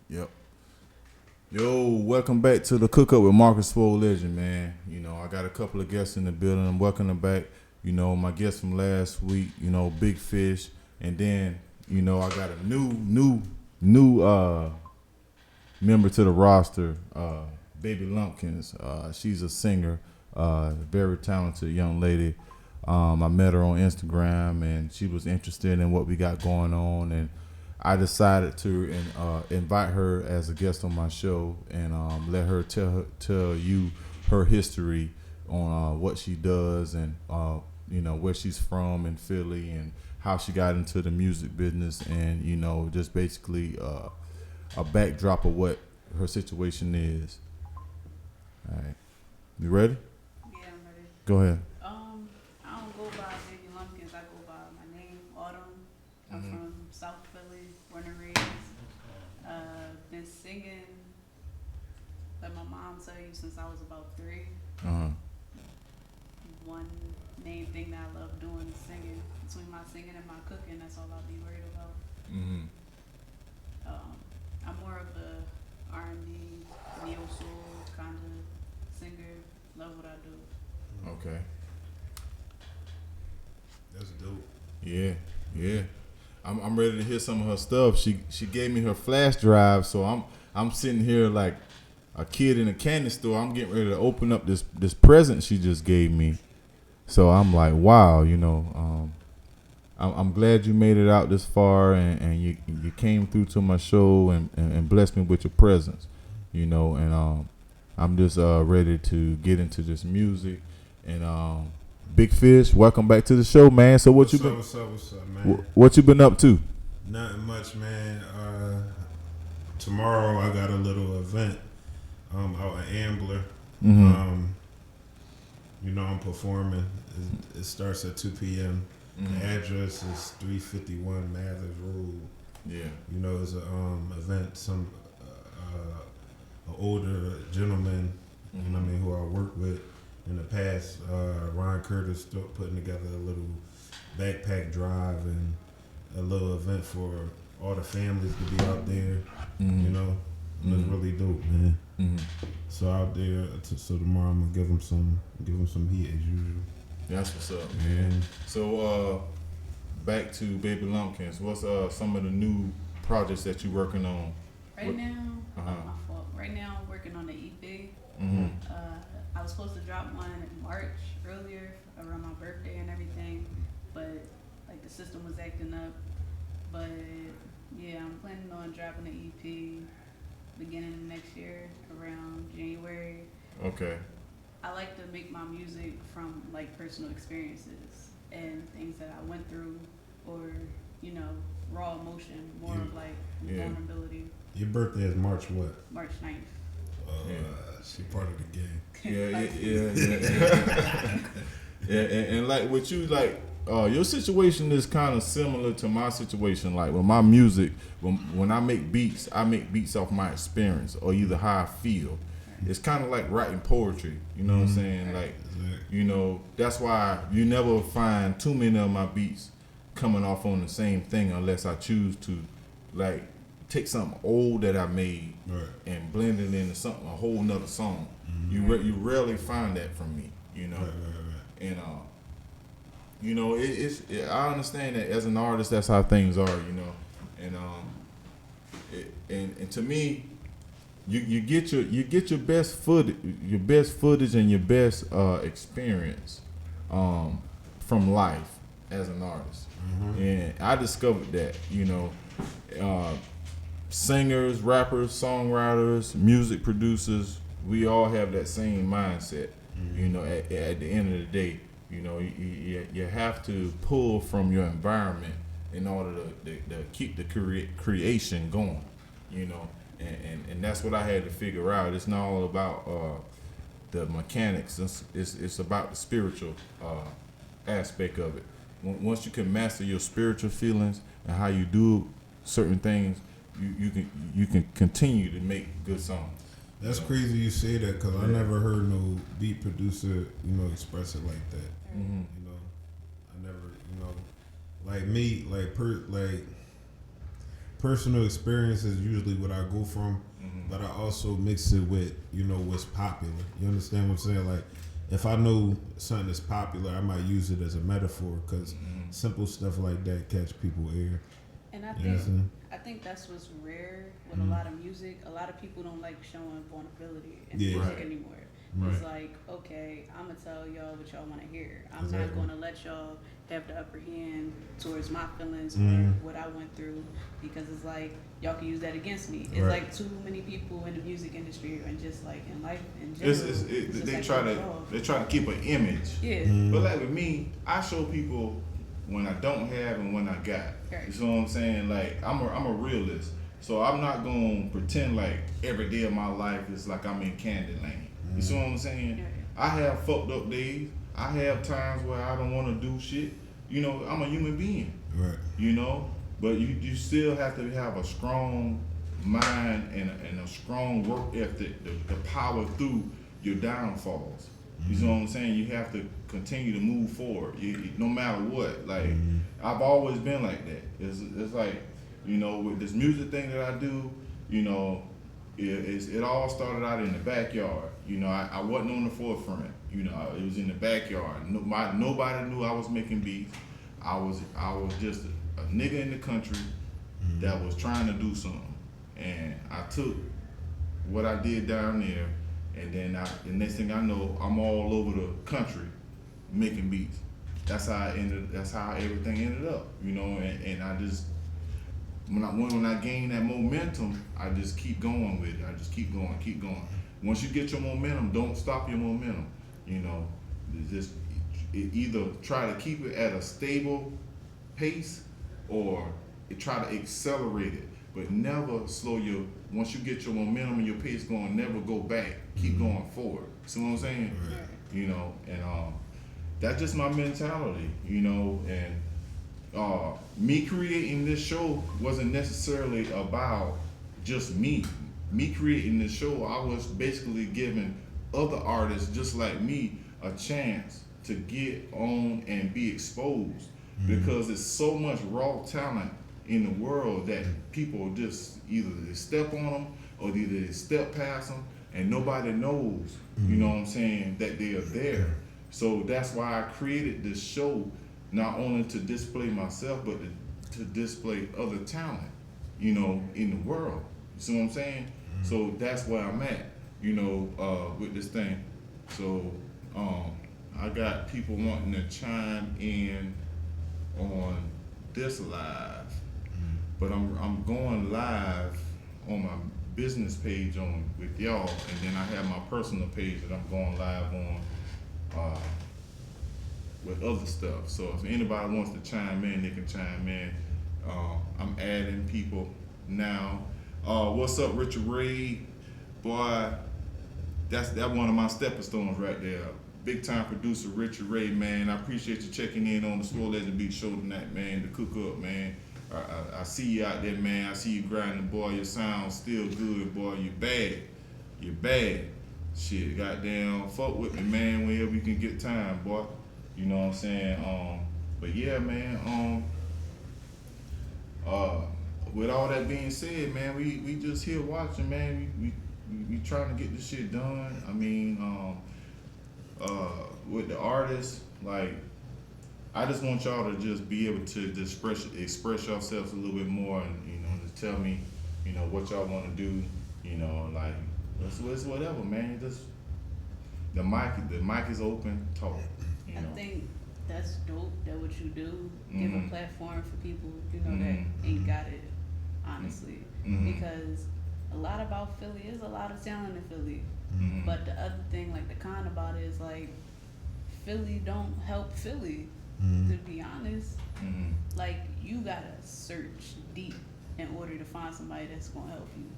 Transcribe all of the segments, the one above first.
Yep. Yo, welcome back to the Cook Up with Marcus Swolegend, man. You know, I got a couple of guests in the building. I'm welcoming them back. You know, my guest from last week, you know, Big Fish. And then, you know, I got a new member to the roster, Baby Lumpkins. She's a singer, very talented young lady. I met her on Instagram, and she was interested in what we got going on, and I decided to invite her as a guest on my show and let her tell you her history on what she does and you know where she's from in Philly and how she got into the music business and you know just basically a backdrop of what her situation is. All right, you ready? Yeah, I'm ready. Go ahead. I don't go by Baby Lumpkins. I go by my name, Autumn. I'm from South Philly, born and raised. Been singing, like my mom tell you, since I was about 3. One main thing that I love doing is singing. Between my singing and my cooking, that's all I'll be worried about. I'm more of a R&B, neo soul kind of singer. Love what I do. Okay. That's dope. Yeah. I'm ready to hear some of her stuff. She gave me her flash drive, so I'm sitting here like a kid in a candy store. I'm getting ready to open up this present she just gave me. So I'm like, wow, you know, I'm glad you made it out this far and you came through to my show and blessed me with your presence, you know, and I'm just ready to get into this music and Big Fish, welcome back to the show, man. So What's up, man? What you been up to? Nothing much, man. Tomorrow I got a little event out at Ambler. You know, I'm performing. It starts at 2 p.m. The address is 351 Mathers Road. Yeah. You know, it's a event. Some an older gentleman, you know what I mean, who I worked with in the past. Ron Curtis putting together a little backpack drive and a little event for all the families to be out there. You know, and it's really dope, man. So out there, so tomorrow I'm gonna give them some heat as usual. That's what's up, man. So back to Baby Lumpkins. What's some of the new projects that you working on? Right now, my fault. Right now, I'm working on the EP. I was supposed to drop one in March earlier around my birthday and everything, but like the system was acting up. But yeah, I'm planning on dropping the EP beginning of next year around January. Okay. I like to make my music from like personal experiences and things that I went through, or you know, raw emotion, more of like vulnerability. Your birthday is March what? March 9th. She part of the game. Yeah, and like with you, like your situation is kind of similar to my situation. Like with my music, when I make beats off my experience or either how I feel. It's kind of like writing poetry, you know what I'm saying? Like, you know, that's why you never find too many of my beats coming off on the same thing unless I choose to, like, take something old that I made and blend it into something, a whole nother song. You rarely find that from me, you know? And, you know, I understand that as an artist, that's how things are, you know? And to me, you get your best footage and your best experience from life as an artist. And I discovered that, you know, singers, rappers, songwriters, music producers, we all have that same mindset. You know, at the end of the day, you know, you have to pull from your environment in order to keep the creation going, you know. And that's what I had to figure out. It's not all about the mechanics. It's about the spiritual aspect of it. Once you can master your spiritual feelings and how you do certain things, you can continue to make good songs. That's crazy you say that because I never heard no beat producer, you know, express it like that. You know, I never, you know, like me, like personal experience is usually what I go from, but I also mix it with, you know, what's popular. You understand what I'm saying? Like, if I know something is popular, I might use it as a metaphor because simple stuff like that catch people ear. And I think that's what's rare with a lot of music. A lot of people don't like showing vulnerability in music anymore. It's like, okay, I'm gonna tell y'all what y'all want to hear. I'm not gonna let y'all have the upper hand towards my feelings or what I went through, because it's like y'all can use that against me. It's like too many people in the music industry and just like in life in general. They try to keep an image. Yeah. But like with me, I show people when I don't have and when I got. Right. You see what I'm saying? Like I'm a realist, so I'm not gonna pretend like every day of my life is like I'm in Candyland. You see what I'm saying? Yeah. I have fucked up days. I have times where I don't want to do shit. You know, I'm a human being. Right. You know, but you still have to have a strong mind and a strong work ethic to power through your downfalls. You see what I'm saying? You have to continue to move forward, no matter what. Like I've always been like that. It's like, you know, with this music thing that I do, you know, it all started out in the backyard. You know, I wasn't on the forefront. You know, it was in the backyard. Nobody knew I was making beats. I was just a nigga in the country that was trying to do something, and I took what I did down there, and then the next thing I know, I'm all over the country making beats. That's how everything ended up. You know, and I just. When I gain that momentum, I just keep going with it. I just keep going. Once you get your momentum, don't stop your momentum. You know, either try to keep it at a stable pace or try to accelerate it, but never slow once you get your momentum and your pace going, never go back. Keep going forward. See what I'm saying? Right. You know, and that's just my mentality. You know, and. Me creating this show wasn't necessarily about just me. Me creating this show, I was basically giving other artists just like me a chance to get on and be exposed, because there's so much raw talent in the world that people just either they step on them or either they step past them and nobody knows, you know what I'm saying, that they are there. So that's why I created this show, not only to display myself, but to display other talent, you know, in the world. You see what I'm saying? So that's where I'm at, you know, with this thing. So I got people wanting to chime in on this live, but I'm going live on my business page with y'all, and then I have my personal page that I'm going live on. With other stuff. So if anybody wants to chime in, they can chime in. I'm adding people now. What's up, Richard Ray? Boy, that's one of my stepping stones right there. Big time producer Richard Ray, man. I appreciate you checking in on the Swolegend Beats show tonight, man. To cook up, man. I see you out there, man. I see you grinding, boy. Your sound's still good, boy. You're bad. Shit, goddamn, fuck with me, man. Whenever you can get time, boy. You know what I'm saying? But yeah, man, with all that being said, man, we just here watching, man. We trying to get this shit done. I mean, with the artists, like, I just want y'all to just be able to express yourselves a little bit more, and, you know, just tell me, you know, what y'all want to do, you know, like, it's whatever, man. Just the mic is open, talk. You know. I think that's dope that what you do, give a platform for people, you know, that ain't got it, honestly. Because a lot about Philly is a lot of talent in Philly. But the other thing, like the con about it is like Philly don't help Philly, to be honest. Like you gotta search deep in order to find somebody that's gonna help you.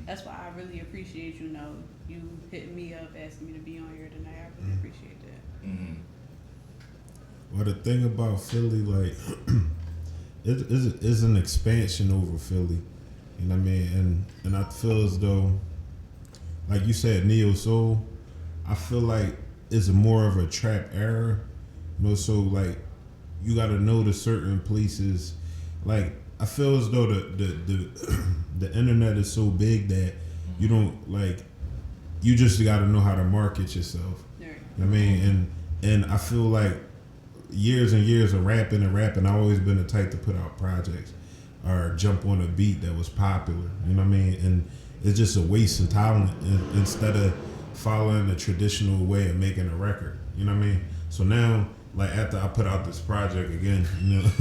That's why I really appreciate, you know, you hitting me up, asking me to be on here tonight. I really appreciate that. Well, the thing about Philly, like, it is an expansion over Philly. You know what I mean? And I feel as though, like you said, Neo Soul, I feel like it's more of a trap era. You know, so like you got to know the certain places. Like I feel as though the internet is so big that you don't like. You just got to know how to market yourself. Right. I mean, and I feel like years and years of rapping, I've always been the type to put out projects or jump on a beat that was popular. You know what I mean? And it's just a waste of talent instead of following the traditional way of making a record. You know what I mean? So now, like after I put out this project again, you know,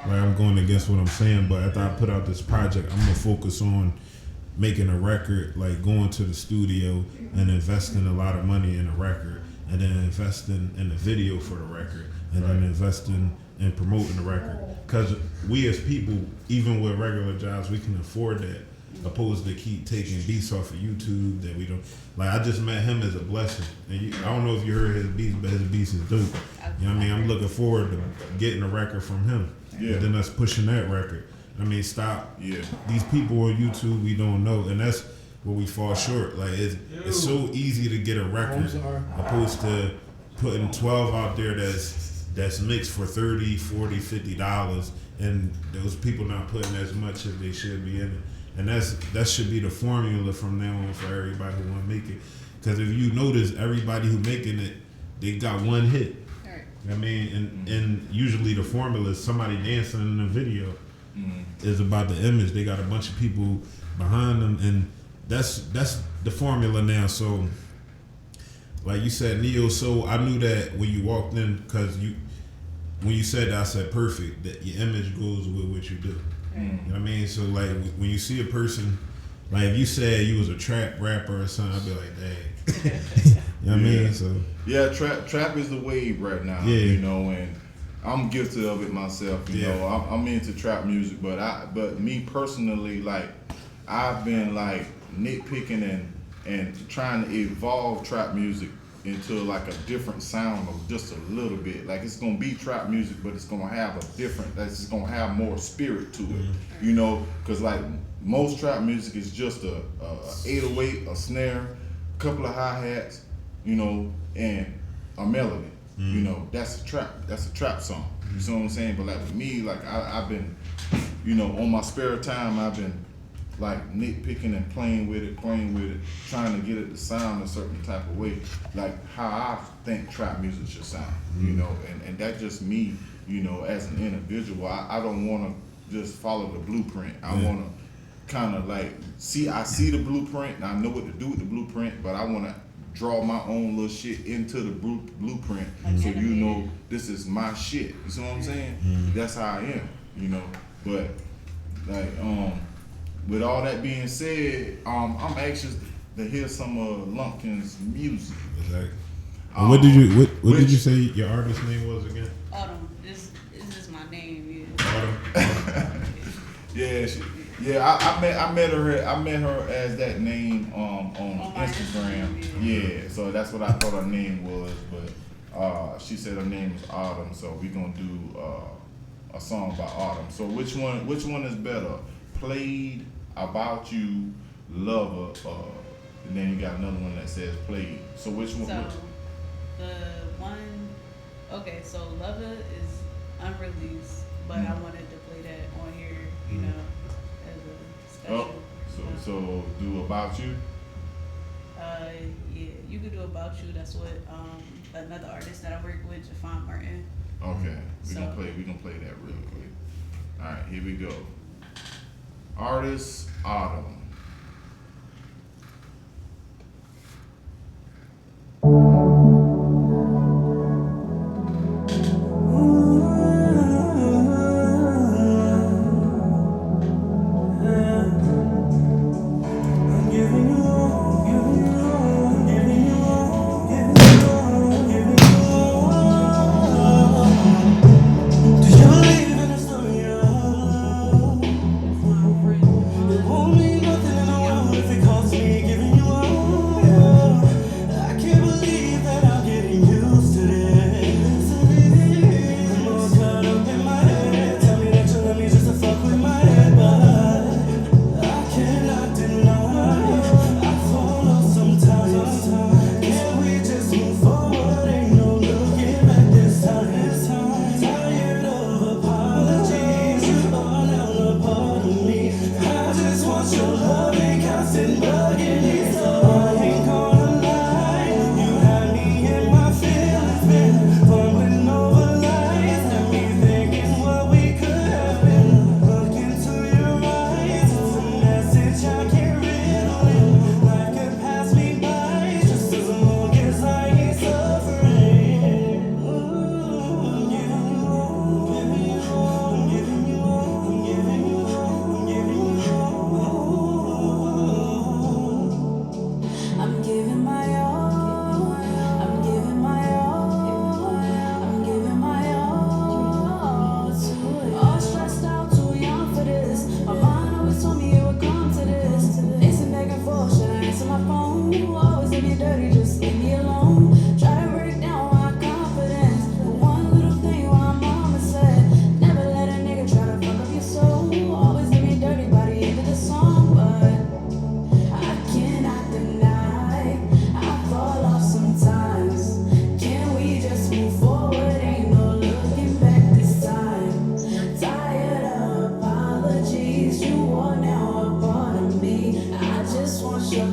like I'm going against what I'm saying, but after I put out this project, I'm gonna focus on making a record, like going to the studio and investing a lot of money in a record, and then investing in the video for the record, and then investing in promoting the record. Because we as people, even with regular jobs, we can afford that, opposed to keep taking beats off of YouTube that we don't. Like I just met him as a blessing, and I don't know if you heard his beats, but his beats is dope. You know what I mean? I'm looking forward to getting a record from him, and then us pushing that record. I mean, stop. Yeah. These people on YouTube we don't know, and that's where we fall short. Like it's so easy to get a record, opposed to putting 12 out there that's mixed for $30, $40, $50, and those people not putting as much as they should be in it. And that should be the formula from now on for everybody who want to make it. Because if you notice, everybody who making it, they got one hit. Right. I mean, and usually the formula is somebody dancing in the video. Is about the image. They got a bunch of people behind them, and that's the formula now. So, like you said, neo soul. I knew that when you walked in, because when you said that, I said perfect. That your image goes with what you do. You know what I mean? So, like when you see a person, like if you said you was a trap rapper or something, I'd be like, dang. You know what I mean? So yeah, trap is the wave right now. Yeah, you know, and I'm guilty of it myself, you know. I'm into trap music, but me personally, like I've been like nitpicking and trying to evolve trap music into like a different sound of just a little bit. Like it's gonna be trap music, but it's gonna have a different. That's just gonna have more spirit to it, you know. Because like most trap music is just a 808, a snare, a couple of hi-hats, you know, and a melody. You know, that's a trap song. You see what I'm saying? But like with me, like I've been, you know, on my spare time, I've been like nitpicking and playing with it, trying to get it to sound a certain type of way, like how I think trap music should sound, you know, and that's just me, you know, as an individual. I don't want to just follow the blueprint. I want to kind of like I see the blueprint and I know what to do with the blueprint, but I want to draw my own little shit into the blueprint, so you know this is my shit. You see what I'm saying? That's how I am, you know. But like with all that being said, I'm anxious to hear some of Lumpkin's music. Exactly. What did you say your artist name was again? Autumn. This is my name. Yeah. Autumn. I met her as that name on Instagram. Yeah, so that's what I thought her name was, but she said her name is Autumn, so we're gonna do a song by Autumn. So which one is better? Played, About You, Lover, and then you got another one that says Played. So which one? So the one, okay, so Lover is unreleased, but I wanted to play that on here, you know, as a special. So do About You? Yeah, you could do About You. That's what another artist that I work with, Jafon Martin. Okay, we gonna play that real quick. All right, here we go. Artist Autumn. Only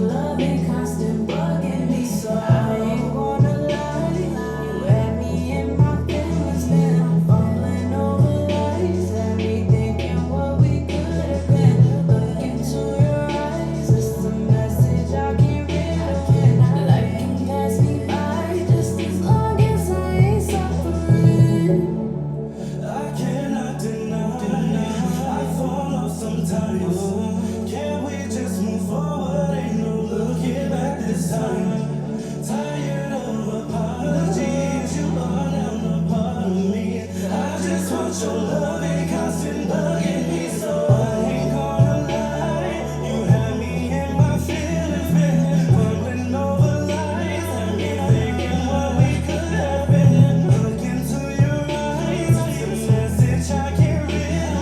love ain't constant bugging me, so I ain't gonna lie. You had me in my feelings, man. I'm fumbling over lies. Had me thinking what we could have been. Look into your eyes, it's a message I can't read again. Life can pass me by just as long as I ain't suffering. I cannot deny, I fall off sometimes. Can we just move forward? Ain't no looking back this time. Tired of apologies, you are now a part of me. I just want your love and constant bugging me, so I ain't gonna lie. You had me in my feelings, been fumbling over lies. Had me thinking what we could have been. Look into your eyes, this message I can't read.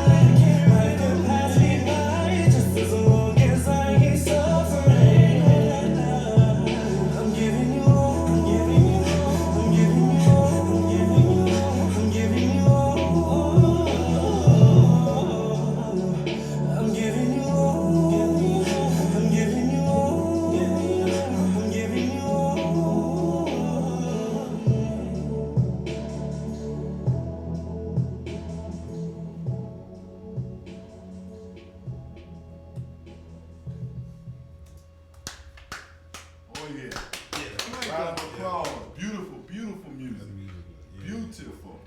Life can pass me by just as long as I ain't suffering. I'm giving you all, I'm giving you all, I'm giving you all, I'm giving you all, I'm giving you all. I'm giving you all, I'm giving you all, I'm giving you all. Oh yeah. Round of applause. Beautiful, beautiful music. Beautiful.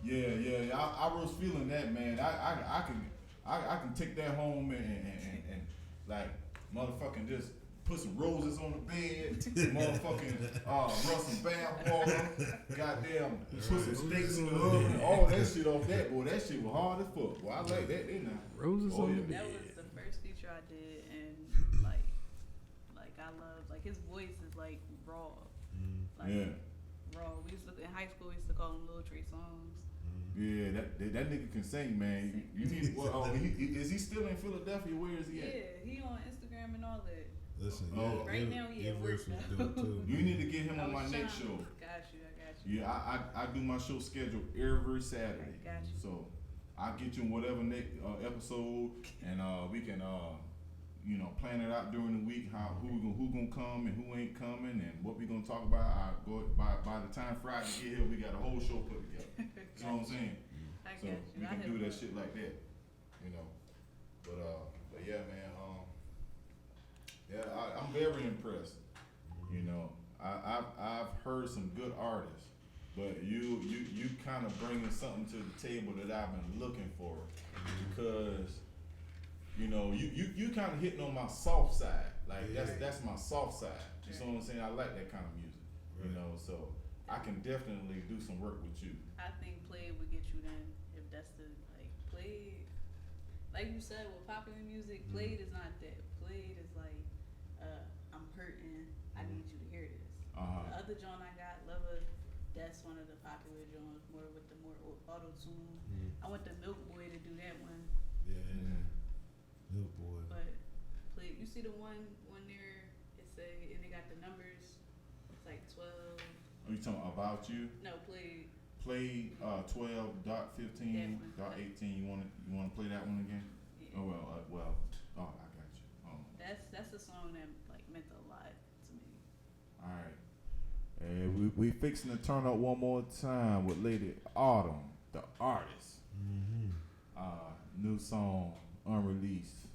Yeah. I was feeling that, man. I can take that home and like motherfucking just put some roses on the bed, motherfucking run some bath water, goddamn put some steaks in the oven, all that shit off that, boy. That shit was hard as fuck. Boy, I like that, didn't I? Roses on the bed. That was the first feature I did, and like I love like his voice is like raw, like raw. We used to in high school we used to call him Lil Trey Songs. Yeah, that nigga can sing, man. You need. Well, is he still in Philadelphia? Where is he at? Yeah, he on Instagram and all that. Listen, Right now he your at work verse was now. dope too. You need to get him on my Oh, next Sean, show. Got you. Yeah, I do my show schedule every Saturday. Got you. So I'll get you in whatever next episode, and we can plan it out during the week. Who gonna come and who ain't coming, and what we gonna talk about. I go by the time Friday get here, we got a whole show put together. You know what I'm saying? I So got you. we I can have do that fun. shit like that, But yeah, man. I'm very impressed. I've heard some good artists, but you kind of bringing something to the table that I've been looking for, because you kind of hitting on my soft side. Like that's my soft side. You see what I'm saying? I like that kind of music. So I can definitely do some work with you. I think Play would get you then if that's the Play. Like you said, with popular music, Played is not that. Played is like, I'm hurting. I need you to hear this. The other joint I got, Lover, that's one of the popular joints, more with the more auto tune. I went to Milk Boy to do that one, Little boy. but Play. You see the one there? It say, and they got the numbers. It's like 12. Are you talking about you? No, Played. Play 12.15.18. You want to play that one again? Yeah. Oh I got you. That's a song that meant a lot to me. All right. And we fixing to turn up one more time with Lady Autumn, the artist. New song, unreleased,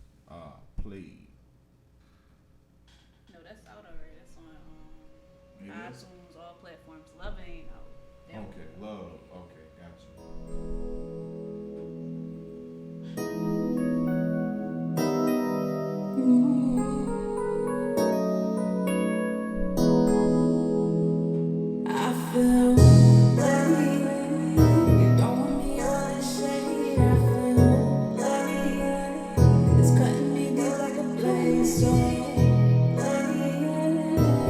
Played. No, that's out already. That's on It is? iTunes, all platforms. Love ain't out. That Okay, one. Love. Okay, got you. I feel late. You don't want me all in shade. I feel late. It's cutting me deep like a blade. So late.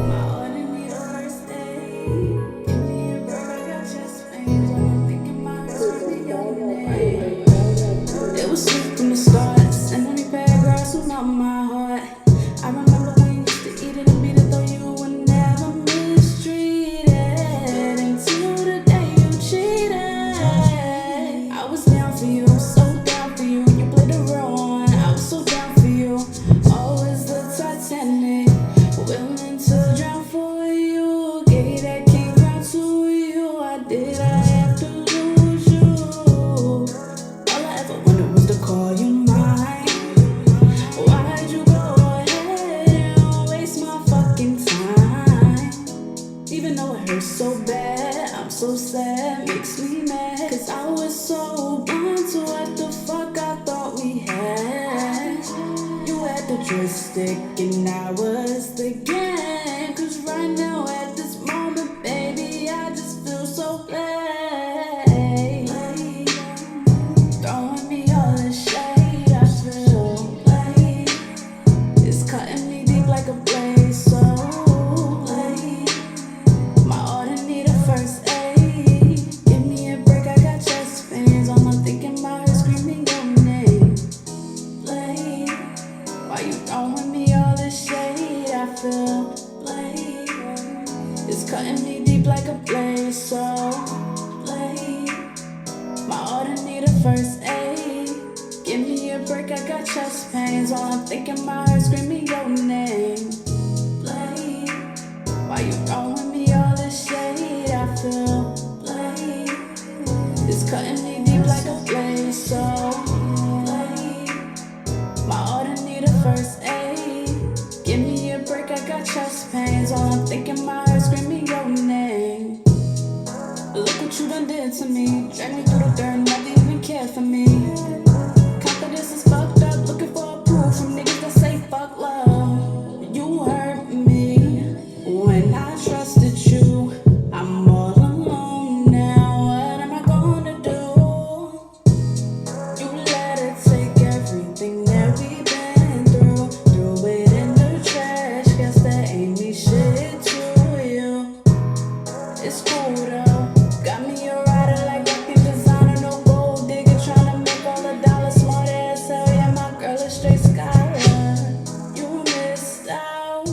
My heart in the first day. Give me a break, I got chest pains when I'm thinking my hurts with your futuristic, and I was the game. Cause right now at this moment, baby, I just feel so played. Throwing me all this shade, I feel played. It's cutting me deep like a blade, so played. My order need a first aid. Give me a break, I got chest pains. All I'm thinking about is screaming your name. Played. Why you throwing me all this shade? I feel played. It's cutting me deep like a blade, so played. My order need a first aid. Give me a break, I got chest pains. While I'm thinking about her screaming your name. Played. Why you throwing me all this shade? I feel played. It's cutting me deep like a blade, so played. My order need a first aid. Give me a break, I got chest pains. While I'm thinking about her screaming your name. Look what you done did to me. Drag me through the dirt, never even cared for me. Confidence is fucked up, looking for approval from niggas that say fuck love. You hurt me when I trusted you. I'm all alone now, what am I gonna do? You let it take everything that we've been through. Threw it in the trash, guess that ain't me shit to you. It's cool though, got me a rider like rockin' designer, no gold digger, tryna make all the dollars. Smart ass hell, yeah, my girl is straight scholar. You missed out,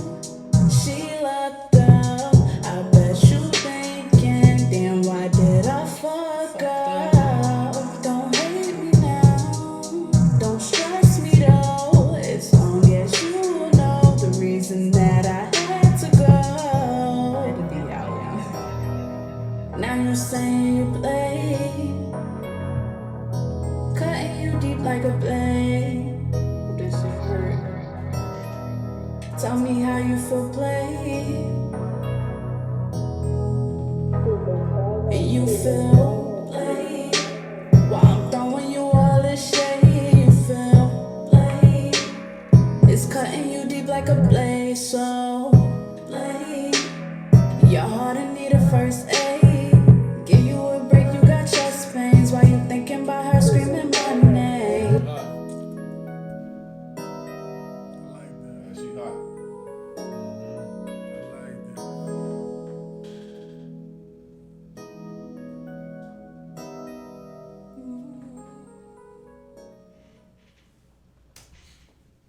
she lucked up. I bet you thinking, damn, why did I fuck up? Don't hate me now, don't stress me though. As long as you know the reason that I had to go. Now you're saying you play, cutting you deep like a blade. This shit hurt. Tell me how you feel, play. You feel play. While I'm throwing you all this shade, you feel play. It's cutting you deep like a blade, so play. Your heart in need of first aid. Give you a break, you got chest pains. While you thinking about her screaming my name. She hot.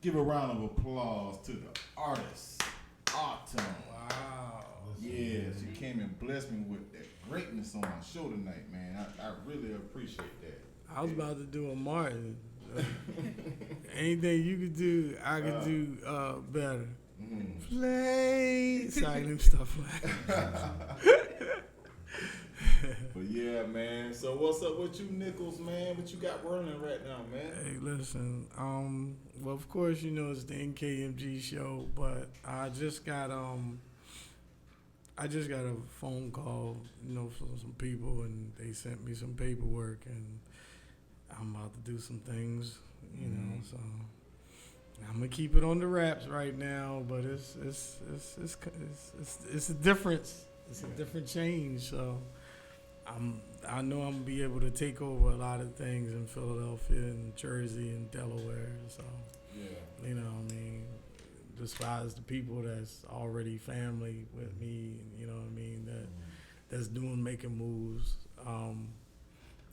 Give a round of applause to the artist, Autumn. Wow. Yeah, she came and blessed me with that greatness on my show tonight, man. I really appreciate that. I was about to do a Martin. Anything you could do, I could do better. Play. Sorry, let me stop playing. But yeah, man. So what's up with you, Nichols, man? What you got running right now, man? Hey, listen. Well, of course, you know it's the NKMG show, but I just got a phone call, you know, from some people, and they sent me some paperwork, and I'm about to do some things, you know. So I'm gonna keep it on the wraps right now, but it's a difference. It's a different change. So I know I'm gonna be able to take over a lot of things in Philadelphia and Jersey and Delaware. So Yeah. you know, what I mean, despise the people that's already family with me, you know what I mean, that's making moves. I'm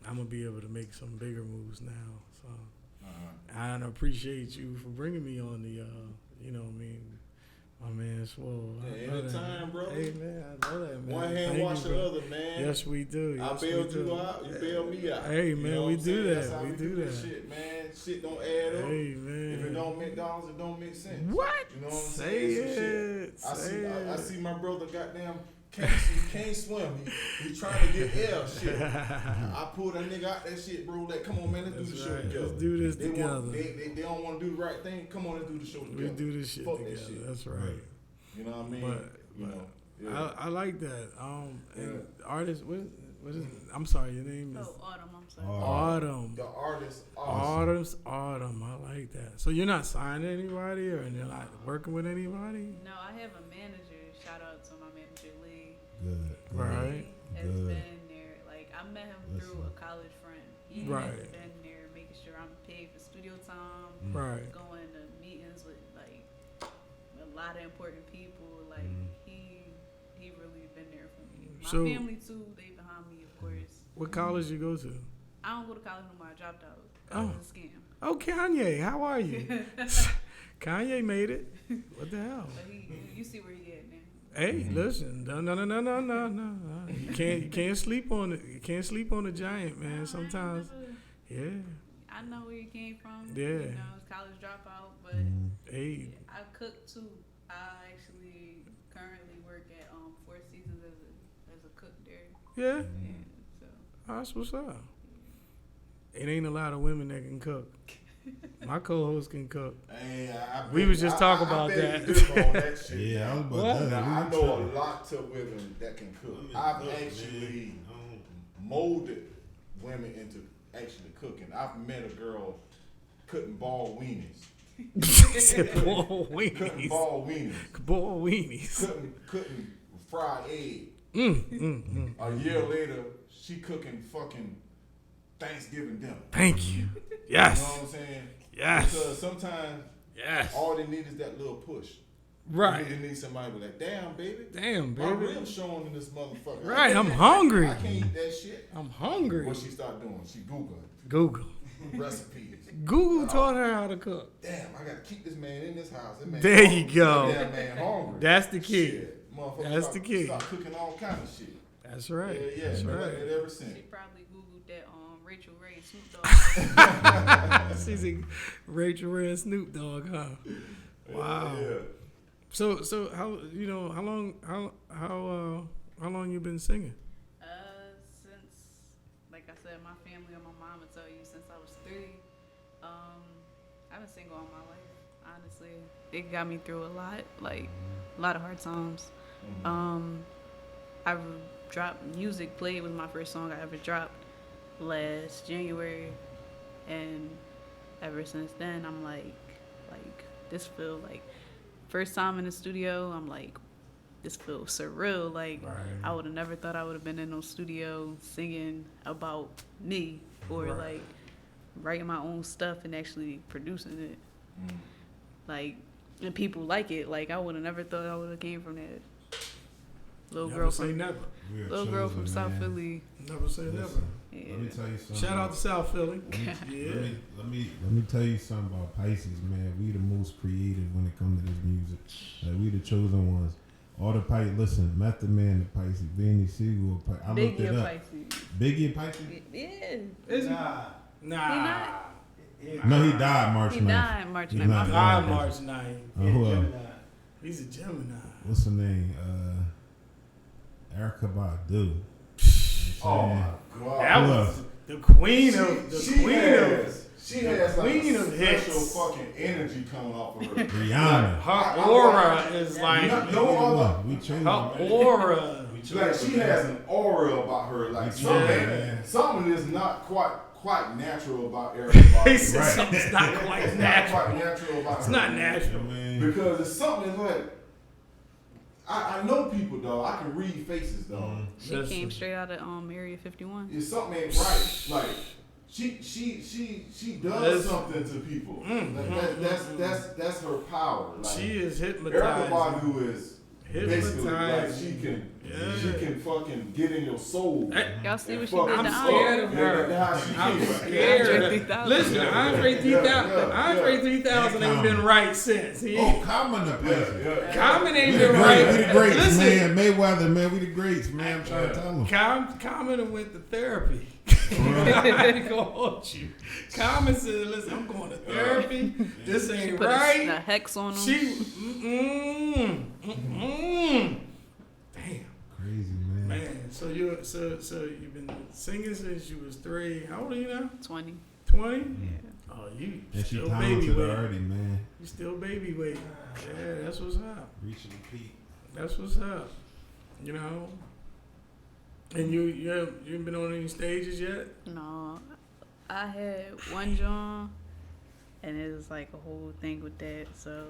gonna be able to make some bigger moves now. So I appreciate you for bringing me on the, you know what I mean, my man Swole. Yeah, anytime, bro. Hey man, I know that, man. One hand Thank wash you, the bro. other, man. Yes, we do. I Yes, bailed we do. you out, you bailed me out. Hey, You man, know what we I'm do saying? that. That's how We we do this that. shit, man. Shit don't add up. Hey, man. If it don't make dollars, it don't make sense. What? You know what I'm Say saying? So it. shit. Say I it. see my brother goddamn can't swim. He trying to get air. Shit. I pulled that nigga out that shit, bro. Like, come on, man, let's do the show right. together. Let's do this they together. They don't want to do the right thing. Come on, let's do the show together. We do this shit Fuck together. that shit. That's right. You know what I mean? But you know. Yeah. I like that. And artists, What is it? I'm sorry, your name is Autumn. I'm sorry. Autumn. The artist Autumn. I like that. So you're not signing anybody, or you're not working with anybody? No, I have a manager. Shout out to my manager Lee. Good. Right. Has Good. been there. Like I met him through a college friend. He Right. has been there, making sure I'm paid for studio time. Right. Going to meetings with like a lot of important people. Like he really been there for me. My So- family too. They behind me, of course. What college you go to? I don't go to college no more. I dropped out. Oh. It was a scam. Oh, Kanye, how are you? Kanye made it. What the hell? But you see where he at now. Hey, listen, no. You can't sleep on it. You can't sleep on a giant, man. Sometimes, yeah. I know where he came from. Yeah. You know, it's college dropout, but Hey, I cook too. I actually currently work at Four Seasons as a cook there. yeah. Yeah, so That's what's up. It ain't a lot of women that can cook. My co-host can cook. Hey, We was just talking about I that. on that shit. Yeah, I was about What? to Now, I we know a tripping. lot of women that can cook. Women I've cook, actually man. molded women into actually cooking. I've met a girl cutting ball weenies. Boiled Cutting weenies. ball weenies. Boiled weenies. Cutting fried egg. Mm. A year later, she cooking fucking Thanksgiving dinner. Thank you. You know Yes. what I'm saying? Yes. Because sometimes Yes. all they need is that little push. Right. They need somebody to be like, damn, baby. Damn, My baby. ribs showing in this motherfucker. Right, I'm I hungry. can't eat that shit. I'm hungry. What she start doing? She Googling Google. recipes. Google taught her how to cook. Damn, I gotta keep this man in this house. That man There hungry. you go. That man hungry. That's the key. Shit. Motherfucker That's start, the key. Start cooking all kind of shit. That's right. Yeah, That's been like right. that ever since. she probably Googled that Rachel Ray and Snoop Dogg. She's a Rachel Ray and Snoop Dogg, huh? Wow. Yeah. So how long you been singing? Since, like I said, my family or my mom would tell you since I was 3. I've been single all my life. Honestly, it got me through a lot, like a lot of hard times. I dropped music. Played was my first song I ever dropped last January, and ever since then I'm like this feel like first time in the studio. I'm like, this feels surreal. Like Right. I would have never thought I would have been in no studio singing about me or Right. like writing my own stuff and actually producing it. Like, and people like it. Like I would have never thought I would have came from that little Never girl say from never. We are little girl from chosen, South man. Philly. Never say never. Listen, Yeah. let me tell you something. Shout out to South Philly. Yeah. Let me tell you something about Pisces, man. We the most creative when it comes to this music. Like we the chosen ones. All the Pisces, listen, Method Man the Pisces, Benny Siegel, I looked Biggie it and up. Pisces. Biggie and Pisces? Yeah. Is he? Nah. Nah. No, he died March He 9th. died March He 9th. not My died. Died March 9th. Who else? He's a Gemini. What's her name? Erica Badu. Oh my god. That Who was else? the queen of the she queen has, of she the has like queen a of special hits. fucking energy coming off of her. Rihanna. her aura is like No other. We chosen. her aura. Like she has an aura about her. Like Yeah. something is not quite natural about everybody. He said Right. something's not quite It's natural. not quite natural about It's her. not natural. Man. Because it's something like I know people, dog. I can read faces, dog. She came straight out of Area 51. If something ain't right, like she does something to people. Like that's her power. Like She is everybody hypnotized. who is basically like Hypnotized. she can fucking get in your soul. Y'all see what she Fuck, did I'm to scared Andre? of her. That's how I'm she is. scared. Andre 3000. Listen, Andre 3000. Andre 3000 ain't been right since. He Oh, Common the Pisces. Common ain't We the been great, right. we the greats, Listen, man. Mayweather, man. We the greats, man. I'm trying to tell him. Common done went to therapy. I ain't gonna hold you. Common said, listen, I'm going to therapy. This ain't Put a right. hex on him. She, damn, Crazy, man. man. So you've been singing since you was 3. How old are you now? 20. 20. Yeah. Oh, you And she still baby talented weight. already, man. You still baby weight. Yeah, that's what's up. Reaching the peak. That's what's up. You know, And you ain't been on any stages yet? No, I had one joint, and it was like a whole thing with that. So,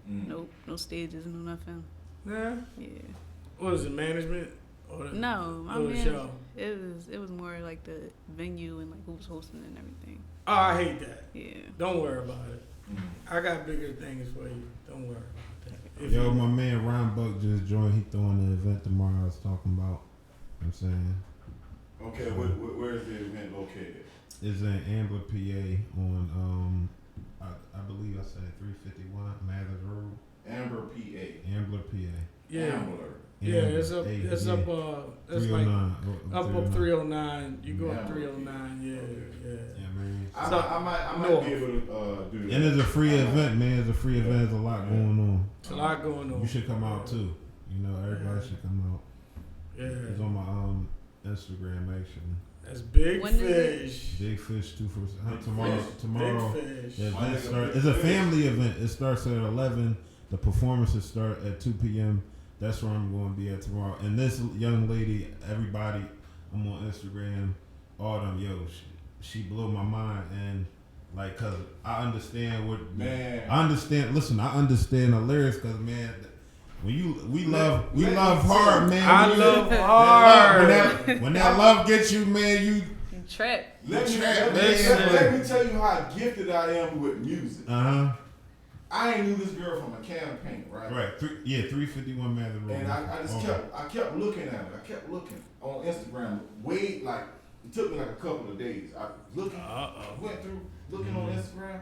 nope, no stages, no nothing. Yeah. Yeah. What is it, management? Or No, my or the man, show? it was more like the venue and like who was hosting and everything. Oh, I hate that. Yeah. Don't worry about it. I got bigger things for you. Don't worry about that. If Yo, you- my man Ryan Buck just joined. He throwing the event tomorrow. I was talking about. I'm saying Okay, where is the event located? it's in Ambler, PA, on I believe I said 351 Mathers Road, Amber, PA. Ambler, PA. yeah. Ambler. Yeah, it's up. Ambler, It's yeah. up. It's like 309, up 309. You go Yeah. up 309. Yeah, yeah. Yeah, man. I might No. be able to do that. And it's a free event, man. It's a free event. There's a lot going on. It's a lot going on. You should come out too. You know, everybody should come out. It's Yeah, on my Instagram actually. that's big When is fish. Big Fish 2 for Big tomorrow. Fish. Tomorrow. Big fish. The My event nigga start, Big it's a Fish. family event. It starts at 11. The performances start at 2 p.m. That's where I'm going to be at tomorrow. And this young lady, everybody, I'm on Instagram, all them, she blew my mind. And like, cause I understand what, Man. I understand the lyrics, cause man, when we love let me hard, see. man. I We love When hard. when that love gets you, man, you, Trap. Let me Listen. let me tell you how gifted I am with music. uh-huh. I ain't knew this girl from a can of paint, right? Right. 351 Mathers Road. And I just Okay. I kept looking at her. I kept looking on Instagram. Wait, like it took me like a couple of days. I looking, went through looking on Instagram,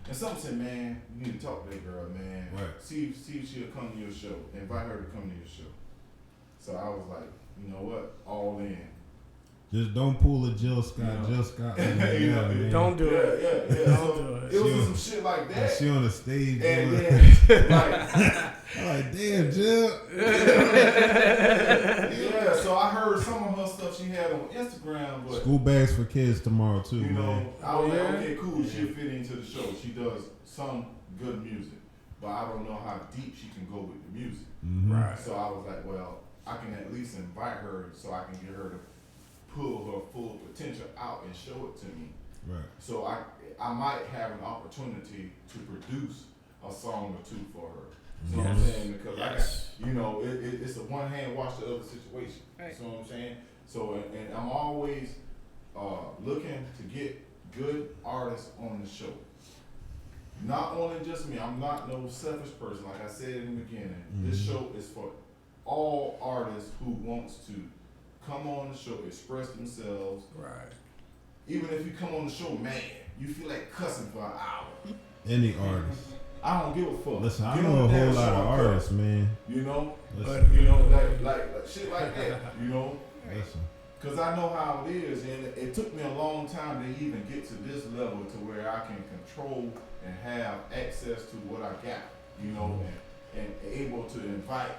and something said, "Man, you need to talk to that girl, man. Right. See if she'll come to your show. Invite her to come to your show." So I was like, you know what? All in. Just don't pull a Jill Scott. Yeah. Jill Scott. You know, man. Don't do it. Yeah. Don't So do it. it was She some shit like that. She on the stage. And doing- then, like, I'm like, damn, Jill. yeah, so I heard some of her stuff she had on Instagram, but School bags for kids tomorrow too, you know, man. I was Yeah. like, okay, cool, she'll fit into the show. She does some good music, but I don't know how deep she can go with the music. Mhm. Right. So I was like, well, I can at least invite her so I can get her to pull her full potential out and show it to me. Right. So I might have an opportunity to produce a song or two for her. You know what I'm Yes. saying? Because Yes. I got, you know, it's a one hand wash the other situation. Right. You know what I'm saying? So, and I'm always looking to get good artists on the show. Not only just me. I'm not no selfish person. Like I said in the beginning, this show is for all artists who wants to come on the show, express themselves. Right. Even if you come on the show, man, you feel like cussing for an hour. Any artist. I don't give a fuck. Listen, I Get know on a the whole damn lot show of and cuss. artists, man. You know, Listen, you know, like shit like that. You know, listen. because I know how it is, and it took me a long time to even get to this level to where I can control and have access to what I got. You know, and able to invite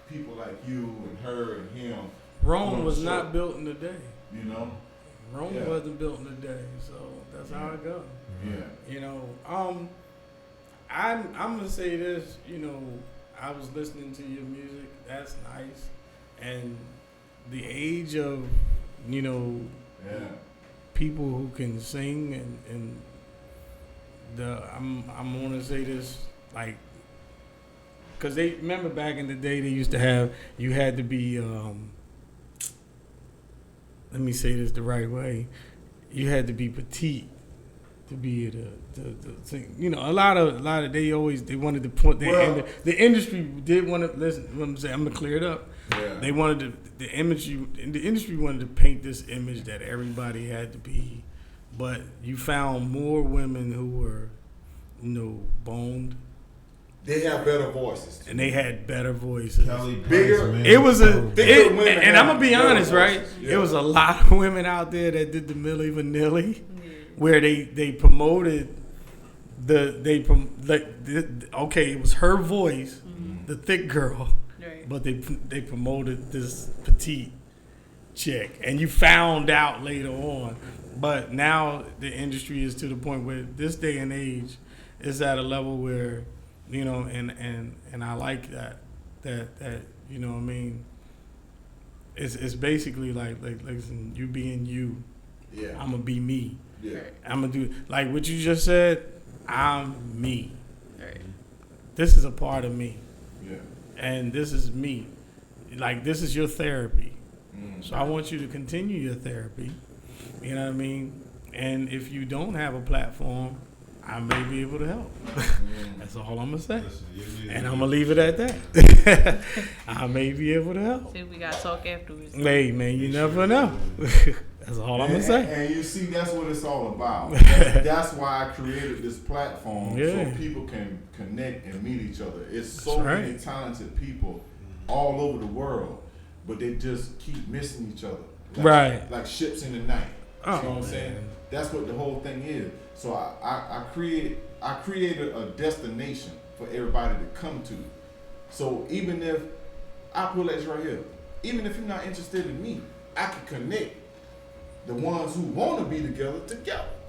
people like you and her and him. Rome on was the not show. built in a day. You know, Rome Yeah. wasn't built in a day, so that's how it goes. yeah. You know, I'm gonna say this. You know, I was listening to your music. That's nice, and the age of, you know, Yeah. people who can sing and I'm gonna say this like, cause they remember back in the day they used to have, you had to be let me say this the right way, you had to be petite to be able to sing. You know, a lot of they wanted to point Well- the industry did want to listen. What I'm saying, I'm gonna clear it up. Yeah. They wanted the industry wanted to paint this image that everybody had to be, but you found more women who were, you know, boned, They have better voices. and they had better voices. Kelly Price, Bigger- man. It was Bigger women and I'm have gonna be better honest, right? voices. Yeah. It was a lot of women out there that did the Milli Vanilli, Yeah. where they promoted okay, it was her voice, the thick girl, Right. but they promoted this petite chick, and you found out later on. But now the industry is to the point where this day and age is at a level where, you know, and I like that you know what I mean, it's basically like listen, you being you, Yeah. I'm gonna be me. Yeah. I'm gonna do like what you just said. I'm me. Right. This is a part of me, Yeah. and this is me. Like this is your therapy. Mm. So I want you to continue your therapy. You know what I mean? And if you don't have a platform, I may be able to help. That's all I'm gonna say. Listen, And I'm gonna leave it at that. I may be able to help. See, we got to talk afterwards. Hey man, you never know. That's all I'm gonna say. And you see, that's what it's all about. That's why I created this platform Yeah. so people can connect and meet each other. It's so That's right. many talented people all over the world, but they just keep missing each other. Like, Right. Like ships in the night. Oh, you know what I'm saying? man. That's what the whole thing is. So I created a destination for everybody to come to. So even if I put that right here, even if you're not interested in me, I can connect the ones who want to be together.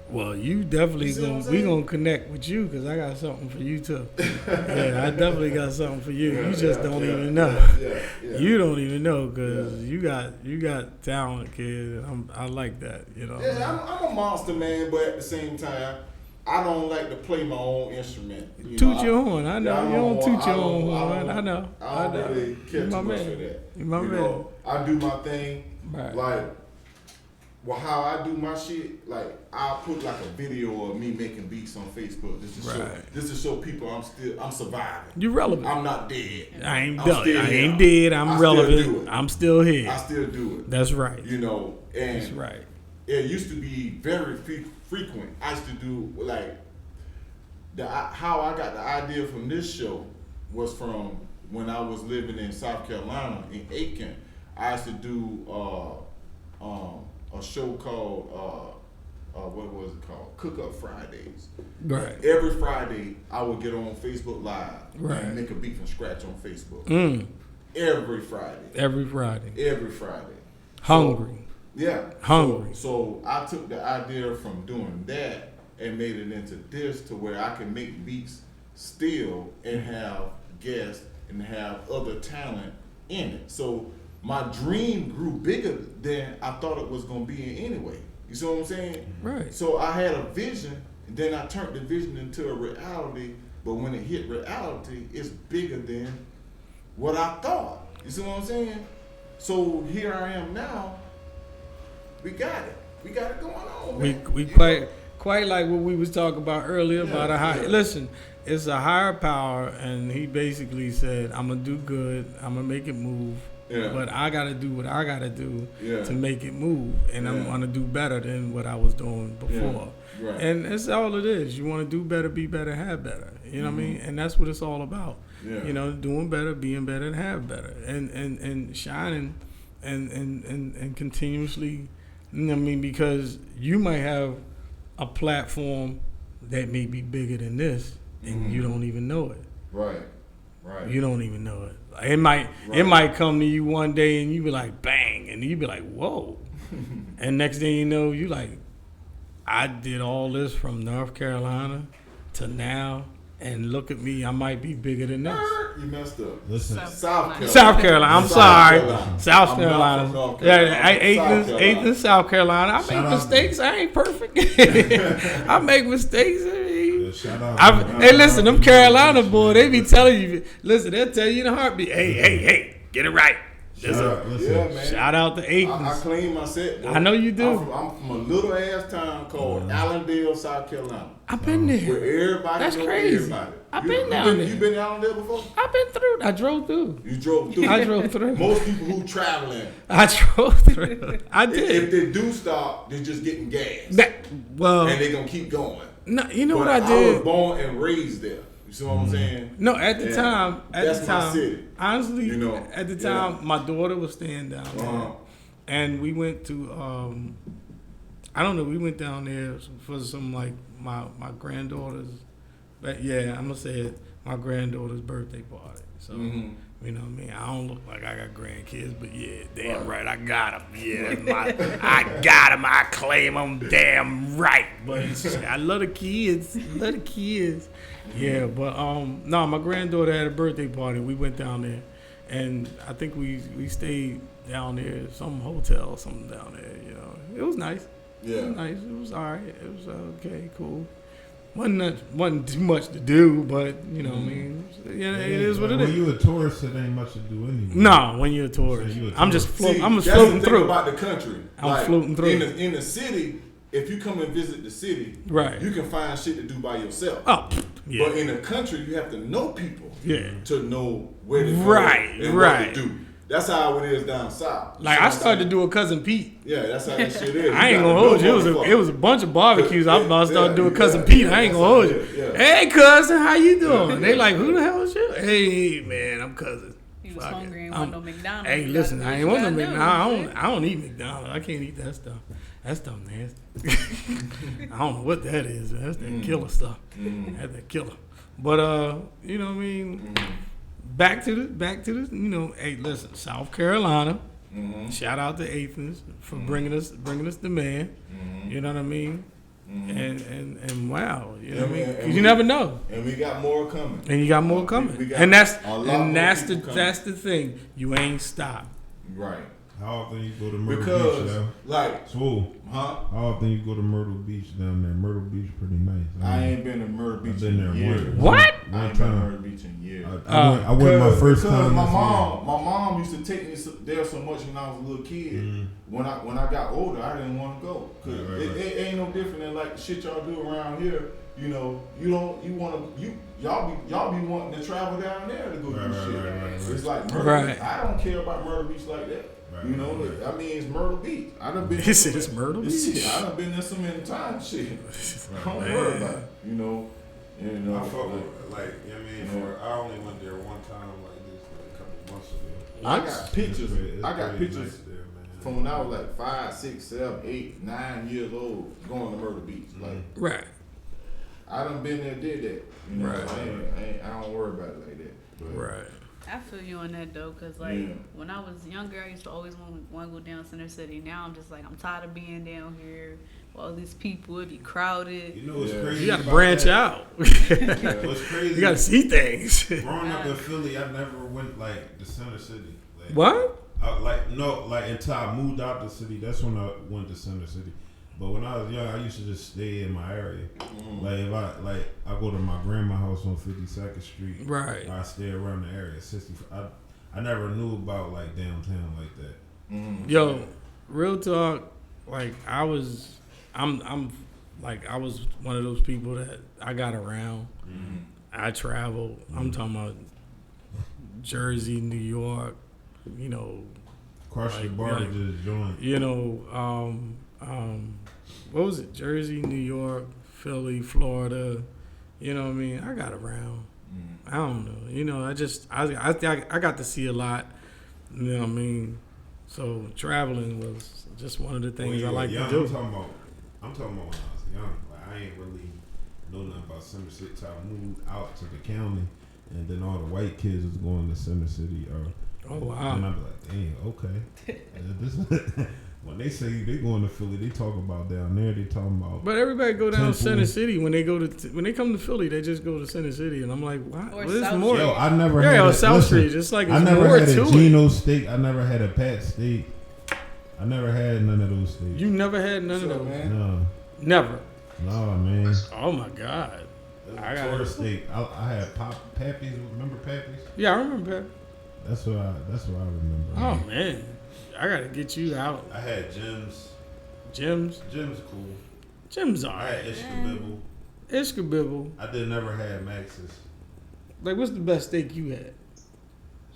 Well, you definitely You see what I'm we saying? gonna connect with you because I got something for you too. Yeah, I definitely got something for you. You just don't even know. Yeah. You don't even know because you got talent, kid. I like that. You know. Yeah, I'm a monster, man, but at the same time, I don't like to play my own instrument. Toot your horn. I know. I You don't toot your I own don't- horn. I know. I don't really care You my too much man. for that. You my man. I do my thing. Right. Like, well, how I do my shit, like I'll put like a video of me making beats on Facebook. This to show people I'm surviving. You relevant. I'm not dead. I ain't I'm done. still I here. ain't dead. I'm I still do relevant. it. I'm still here. I still do it. That's right. You know, and That's right. it used to be very frequent. I used to do like how I got the idea from this show was from when I was living in South Carolina in Aiken. I used to do a show called what was it called? Cook Up Fridays. Right. Every Friday I would get on Facebook Live Right. and make a beat from scratch on Facebook. Every Every Friday. Friday. Every Friday. Hungry. Yeah. Hungry. So I took the idea from doing that and made it into this to where I can make beats still and have guests and have other talent in it. So my dream grew bigger than I thought it was gonna be anyway. You see what I'm saying? Right. So I had a vision, and then I turned the vision into a reality. But when it hit reality, it's bigger than what I thought. You see what I'm saying? So here I am now. We got it. We got it going on. We man. we You quite know? quite like what we was talking about earlier about a high. yeah. Listen, it's a higher power, and he basically said, "I'm gonna do good. I'm gonna make it move." Yeah. But I gotta do what I gotta do Yeah. to make it move, and I'm Yeah. gonna do better than what I was doing before. Yeah. Right. And that's all it is. You want to do better, be better, have better. You know what I mean? And that's what it's all about. Yeah. You know, doing better, being better, and have better, and shining, and continuously. You know what I mean? Because you might have a platform that may be bigger than this, and you don't even know it. Right. Right. You don't even know it. It might come to you one day and you be like, bang, and you be like, whoa. And next thing you know, you like, I did all this from North Carolina to now, and look at me, I might be bigger than this. You messed up. Listen, South Carolina. South Carolina, I'm South sorry. Carolina. South I'm not Carolina. from North Carolina. Yeah, I ate South this, Carolina. ate in South Carolina. I Shout make out. mistakes. I ain't perfect. I make mistakes. shout out. Hey, listen, them Carolina boy, they be telling you. Listen, they'll tell you in a heartbeat. Hey, get it right. Shout out. Listen. Yeah, man. Shout out to I Aikens. clean my set. Bro. I know you do. I'm from a little ass town called Allendale, South Carolina, I've been where there. everybody That's knows crazy. everybody. I've You- been you down there. You been to Allendale before? I've been through. I drove through. You drove through. I drove through. Most people who traveling, I drove through. I if did. they do stop, they're just getting gas, Well, and they gonna keep going. no, you know But what I was did? born and raised there. You see what I'm saying? No, at the Yeah. time, That's my city. honestly, You know, at the yeah. time, my daughter was staying down there, Uh-huh. and we went to, I don't know, we went down there for some like my granddaughter's, but yeah, I'm gonna say it, my granddaughter's birthday party. So Mhm. you know what I mean. I don't look like I got grandkids, but yeah, damn right, I got them. Yeah, I got them. I claim them. Damn right. But I love the kids. Love the kids. Yeah, but no, my granddaughter had a birthday party. We went down there, And I think we stayed down there, some hotel or something down there. You know, it was nice. Yeah. It was nice. It was all right. It was okay, cool. Wasn't too much to do, but you know, what I mean, yeah, it is what it is. When you a tourist, it ain't much to do anyway. No, when you're a tourist, So you a I'm just tourist. floating. I'm just that's floating the thing through. about the country. I'm floating through. In the city, if you come and visit the city, Right. you can find shit to do by yourself. Oh, yeah. But in the country, you have to know people Yeah. to know where to go Right, and right. what to do. That's how it is down south. Like I started to do a Cousin Pete. Yeah, that's how that shit is. I You ain't gotta gonna hold know you. It was a bunch of barbecues. I was about to start doing Cousin Pete. I ain't gonna hold you. Yeah. Hey, cousin, how you doing? They like, who the hell is you? Hey, man, I'm cousin. He was Fuck hungry it. and wanted no McDonald's. Hey, You listen, gotta I do ain't what want no you gotta McDonald's. do, I don't eat McDonald's. I can't eat that stuff. That stuff nasty. I don't know what that is. Man. That's that killer stuff. That's that killer. But you know what I mean. Back to the. You know, hey, listen, South Carolina. Shout out to Athens for bringing us the man. You know what I mean. And wow, you know what I mean. 'Cause you never know. And we got more coming. And you got more coming. We got And that's a lot more the people coming. that's the thing. You ain't stopped. Right. How often you go to Myrtle Beach, Because, though? like, Swole. huh? How often you go to Myrtle Beach down there? Myrtle Beach pretty nice. I ain't been to Myrtle Beach I've been there in years. What? I One ain't been to time. Myrtle Beach in years. I went my first Because time. my this mom used to take me there so much when I was a little kid. Mhm. When I got older, I didn't want to go. 'Cause Right. it ain't no different than like the shit y'all do around here. You know, y'all be wanting to travel down there to go Right, do right, shit. right. It's like Myrtle Right. Beach. I don't care about Myrtle Beach like that. Right, You know, right. I mean, it's Myrtle Beach. I done been. He said it's Myrtle Beach? Shit, I done been there so many times. Shit, don't Man. worry about it. You know, I fuck like, with, like, you know what I mean? I only went there one time like this, like a couple months ago. I got pictures. It's I got pretty pictures nice there, man. from when I was like 5, 6, 7, 8, 9 years old going to Myrtle Beach. Like Right. I done been there, did that. You know, Right. I don't worry about it like that. But, Right. I feel you on that though, cause like Yeah. when I was younger, I used to always want to go down Center City. Now I'm just like I'm tired of being down here. With all these people, it be crowded. You know what's Yeah. crazy? You gotta about branch that? out. What's crazy? You gotta see things. Growing up in Philly, I never went like the Center City. Like, What? Like until I moved out the city, that's when I went to Center City. But when I was young, I used to just stay in my area. Like if I go to my grandma's house on 52nd Street. Right. I stay around the area. 60. I never knew about like downtown like that. Yo, real talk. Like I was one of those people that I got around. I traveled. I'm talking about Jersey, New York. You know, Crush Like, your bar like, just joined. you know, what was it? Jersey, New York, Philly, Florida. You know what I mean? I got around. I don't know. You know, I got to see a lot. You know what I mean? So traveling was just one of the things I like young, to do. I'm talking about when I was young. Like I ain't really know nothing about Center City. So I moved out to the county, and then all the white kids was going to Center City. Oh wow! And I'd be like, damn, okay. This, when they say they going to Philly, they talk about down there. They talking about. But everybody go down Temple. Center City when they come to Philly. They just go to Center City, and I'm like, what? Or There's South more. Yo, I never had Yeah, a, or South listen, Street. It's like I it's never more had to a it. Geno steak. I never had a Pat steak. I never had none of those steaks. You never had none of So, those. man, No, Never. no, man. Oh my God. I got Florida it. steak. I had Pappy's. Remember Pappy's? Yeah, I remember that. That's what I remember. Oh man, I gotta get you out. I had Jim's. Jim's Cool. Jim's I alright. had Ishkabibble. Ishkabibble. I did never had Max's. Like, what's the best steak you had?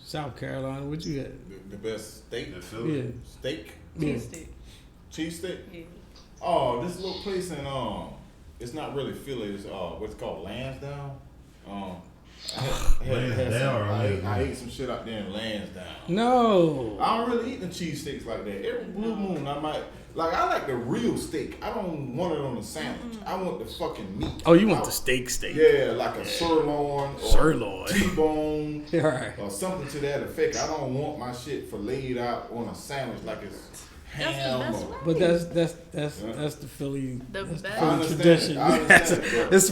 South Carolina. What you had? the best steak, In Philly. Yeah. steak, Yeah. Cheese stick. cheese steak. Yeah. Oh, this little place in it's not really Philly. It's what's called Lansdowne. Lansdowne or I Lansdowne? ate some shit out there in Lansdowne. No. I don't really eat the cheese sticks like that. Every blue moon, I might I like the real steak. I don't want it on a sandwich. I want the fucking meat. Oh, you want the steak? Yeah, like a sirloin or Sirloin. T-bone All right. or something to that effect. I don't want my shit filleted out on a sandwich like it's That's the best way. But that's the Philly. The That's the best. I Philly understand. tradition. I understand. It's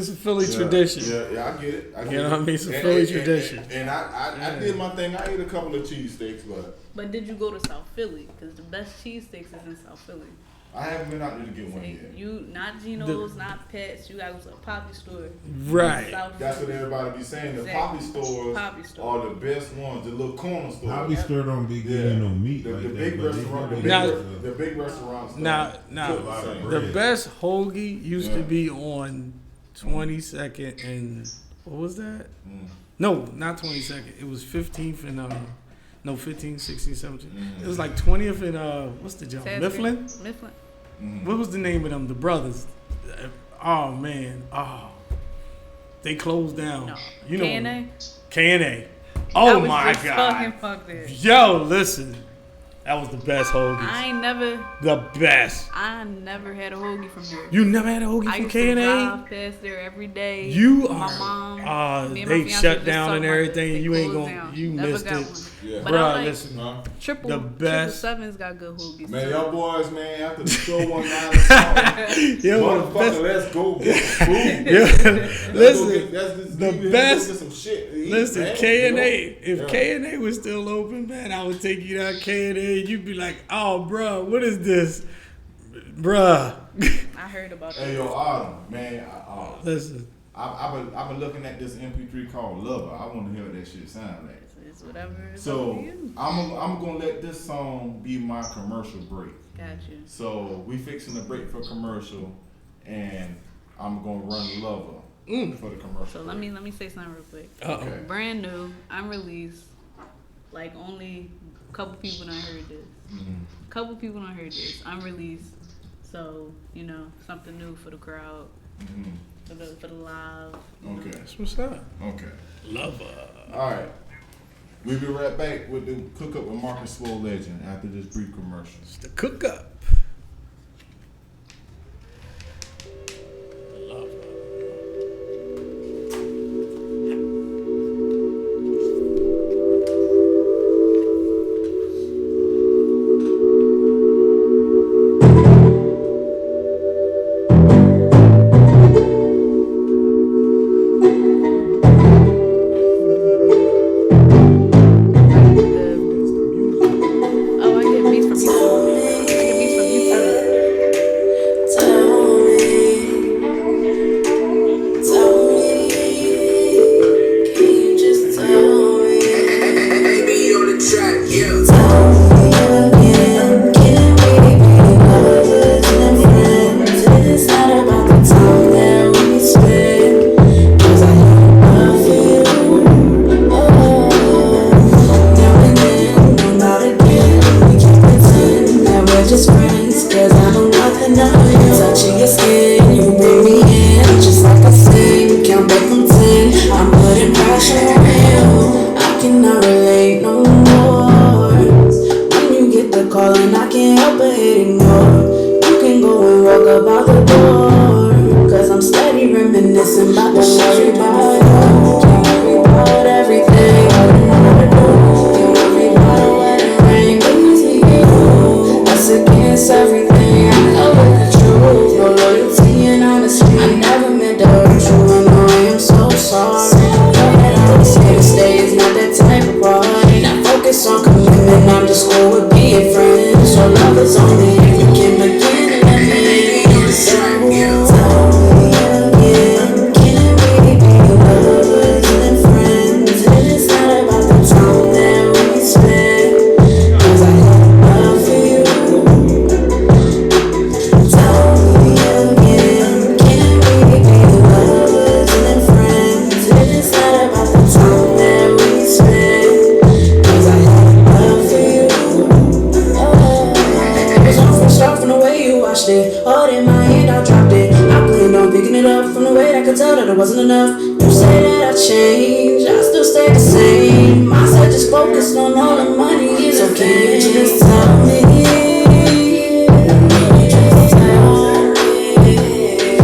a Philly tradition. Yeah, I get it. You know what I mean? It's a Philly tradition. And I did my thing. I ate a couple of cheesesteaks, But did you go to South Philly? Because the best cheesesteaks is in South Philly. I haven't been out there to get one Say, yet. you not Geno's, not Pets. You gotta go to a Poppy store. Right. South That's what Philly. everybody be saying. The Exactly. Poppy stores Poppy store. are the best ones. The little corner stores. Hobby store don't be getting no meat The, like the that. big but they restaurant, get Now- the big restaurants. Now, Cook a lot of the bread. the best hoagie used to Yeah. be on 22nd and what was that? Mm. No, not 22nd. It was 15th and 15th, 16th, 17th. Mm. It was like 20th and what's the job? Mifflin? Mifflin. Mm. What was the name of them? The brothers. Oh man. Oh. They closed down. No. You know. K&A? K&A. I Oh was my just god. fucking fucked there. Yo, listen. That was the best hoagies. I ain't never. The best. I never had a hoagie from there. You never had a hoagie I from used to K&A? drive past there every day. You My are. mom. Me and my They fiance shut just down talked and about everything. they You ain't closed gonna. down. You Never missed got it. one. Yeah. But I Bruh, like listen. Huh? triple. The best. Triple sevens got good hoagies. Man, too. y'all boys, man, after the show one night, motherfucker, let's go get some food. Yeah. Listen. The the best- Get some shit to eat, Listen, man. K&A. You know? If Yeah. K&A was still open, man, I would take you down K&A. You'd be like, "Oh, bruh, what is this, bruh?" I heard about Hey, that. yo, Autumn, man, Listen, I've been looking at this MP3 called Lover. I want to hear what that shit sound like. It's whatever. It's up So to you. I'm gonna let this song be my commercial break. Got you. So we fixing the break for commercial, and I'm gonna run Lover for the commercial. So let me say something real quick. Okay. Brand new, unreleased. Like only a couple people done heard this. Mhm. Couple people done heard this. Unreleased. So you know something new for the crowd, Mhm. for the live. you know. Okay. that's what's up. Okay. Lover. All right. We'll be right back with the cook up with Marcus Swolegend after this brief commercial. It's the cook up. Lover. Oh, I get beats from YouTube. I get beats from YouTube. Just friends, cause I know nothing of you. Touching your skin, you bring me in. Just like I sing, count back from 10. I'm putting pressure on you. I cannot relate no more. When you get the call and I can't help but hit ignore. You can go and walk about the door. Cause I'm steady reminiscing about the shit you bought. Can't worry about everything. Can't worry about a wedding ring. Please be you. That's against everything. I know it's the truth. No loyalty and honesty. I never meant to hurt you. I know I am so sorry. I was here to stay is not that type of party. Not focus on commitment. I'm just cool with being friends. So love is only if we can begin and then maybe you decide. Tell me again. Can we be lovers and friends? And it's not about the time that we spend. Cause I have love for you. Tell me again, can we be lovers and friends? And it's not about the time that we spend. Cause I have love for you. It was on from start from the way you watched it. Hold in my hand, I dropped it. I planned on picking it up from the way I could tell that it wasn't enough. You say that I changed, I still stay the same. I said just focused on all the money. So can you just tell me?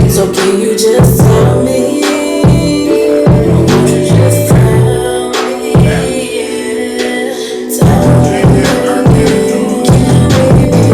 So can you just tell me? Won't you just tell me? Tell me again. Can we be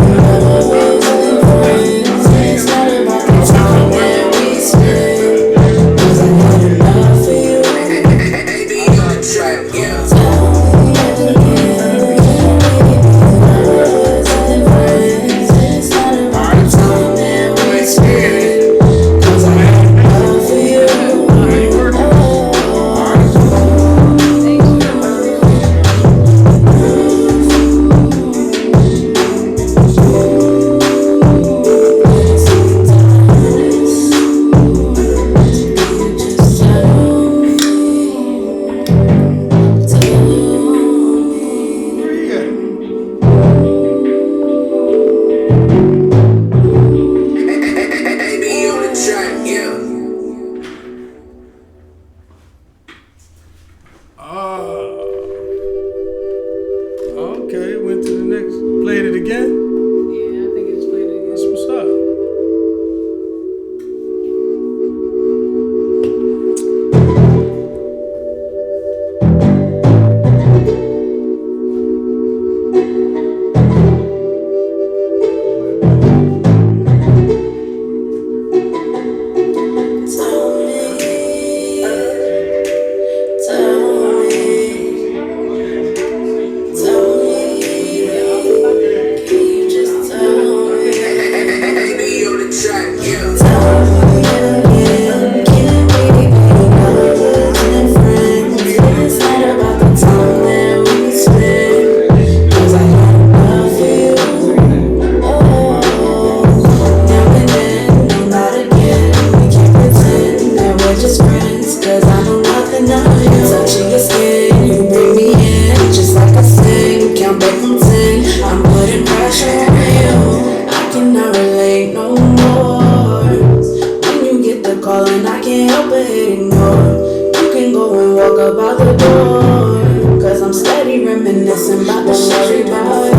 touching your skin, you bring me in, just like I sing. Count back from 10, I'm putting pressure on you. I cannot relate no more. When you get the call and I can't help but hit ignore. You can go and walk about the door, cause I'm steady reminiscing about the shit about you.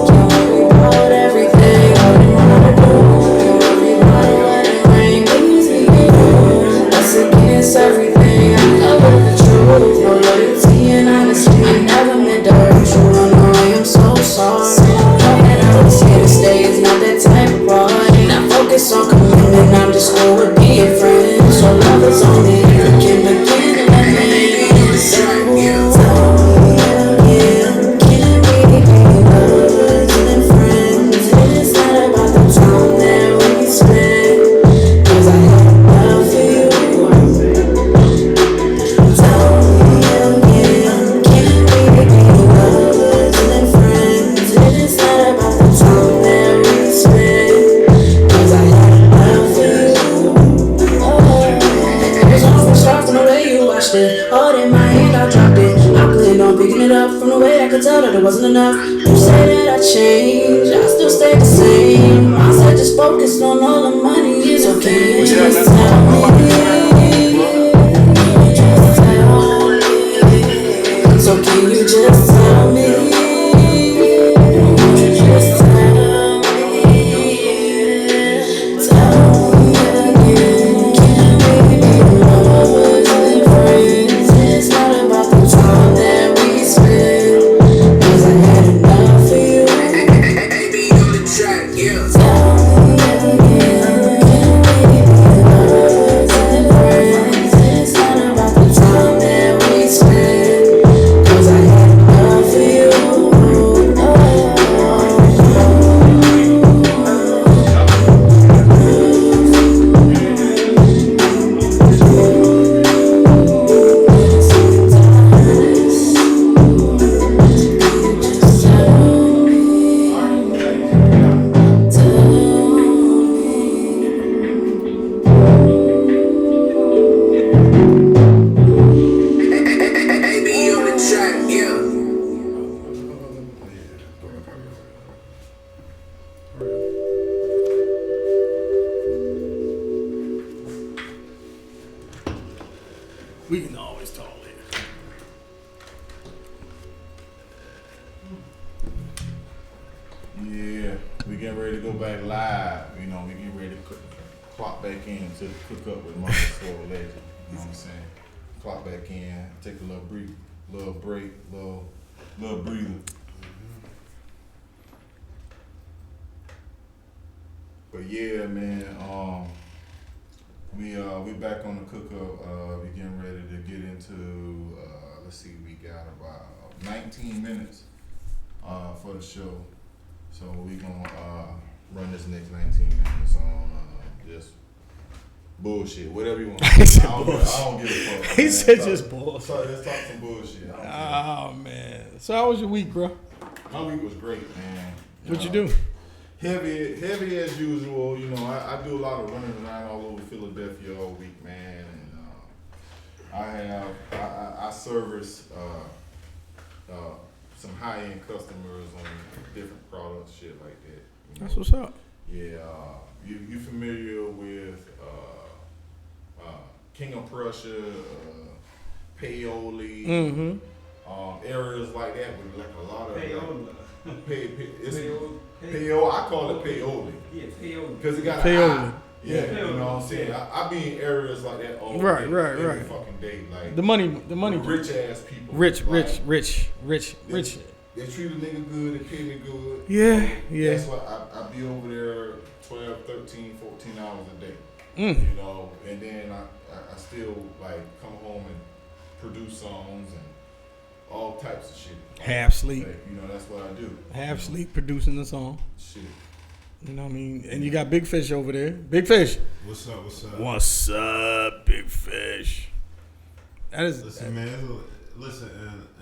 Can't worry about everything, what you wanna do. Can't worry about it, let it rain, please be you. Us against everything, I know the truth. No loyalty and honesty, I never meant to hurt you. I know I am so sorry. And I was here to stay, it's not that type of party. Not focus on commitment, I'm just cool with being friends. So love is only here, can begin and end. Hold in my hand, I dropped it. I planned on picking it up from the way I could tell that it wasn't enough. You say that I changed, I still stay the same. I said just focused on all the money. So can you just tell me? So can you just tell me? Just tell me. Tell me again. Can we be lovers and friends? It's not about the time that we spend, 'cause I had enough of you. Baby, on the track, yeah. Tell me again. Can we be lovers and friends? It's not about the time that we spend, 'cause I had enough of you. Baby, on the track, yeah. We can always talk later. Yeah, we getting ready to go back live. You know, we getting ready to clock back in to cook up with Mama Swolegend. You know what I'm saying? Clock back in, take a little break, little breather. But yeah, man, we back on the cook up. We getting ready to get into let's see, we got about 19 minutes for the show. So we gonna run this next 19 minutes on just bullshit, whatever you want. I don't give a fuck. He man. said Talk- just bullshit. So let's talk some bullshit. I don't Oh man. So how was your week, bro? care. My week was great, man. What you do? Heavy as usual. You know, I do a lot of running around all over Philadelphia all week, man. And I service some high end customers on different products, shit like that. You know? That's what's up. Yeah, you familiar with King of Prussia, Paoli, Mm-hmm. areas like that with like a lot of it's Paoli. Paoli. I call it Paoli Yeah, Paoli. because it got Paoli. an I. Yeah, you know what I'm saying. I be in areas like that all Right, day, right, every right. fucking day, like The money. rich ass people, Rich. like, Rich. They treat a nigga good, they pay me good. Yeah. That's why I be over there 12, 13, 14 hours a day. Mm. You know, and then I still like come home and produce songs and all types of shit. Half sleep. Like, you know, that's what I do. Half sleep producing the song. Shit. You know what I mean? And you got Big Fish over there. Big Fish. What's up? What's up, Big Fish? That is. Listen, man. Listen,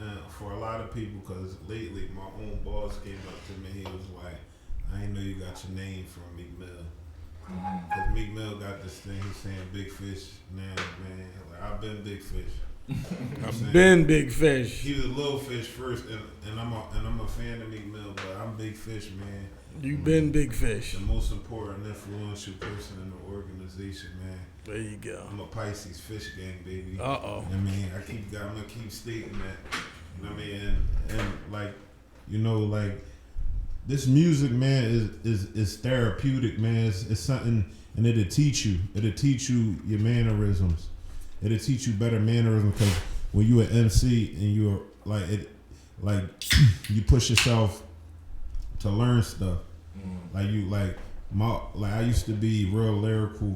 and for a lot of people, because lately my own boss came up to me. He was like, "I didn't know you got your name from Meek Mill." Because Meek Mill got this thing. He's saying Big Fish now, man. Like, I've been Big Fish. I've been Big Fish. He was Little Fish first, and I'm a fan of Meek Mill, but I'm Big Fish, man. You've been Big Fish. The most important, influential person in the organization, man. There you go. I'm a Pisces fish gang, baby. Uh-oh. I mean, I'm gonna keep stating that. You know what I mean? And like, you know, like this music, man, is therapeutic, man. It's something, and it'll teach you. It'll teach you your mannerisms. It'll teach you better mannerisms, because when you an MC and you're like you push yourself to learn stuff. Like I used to be real lyrical,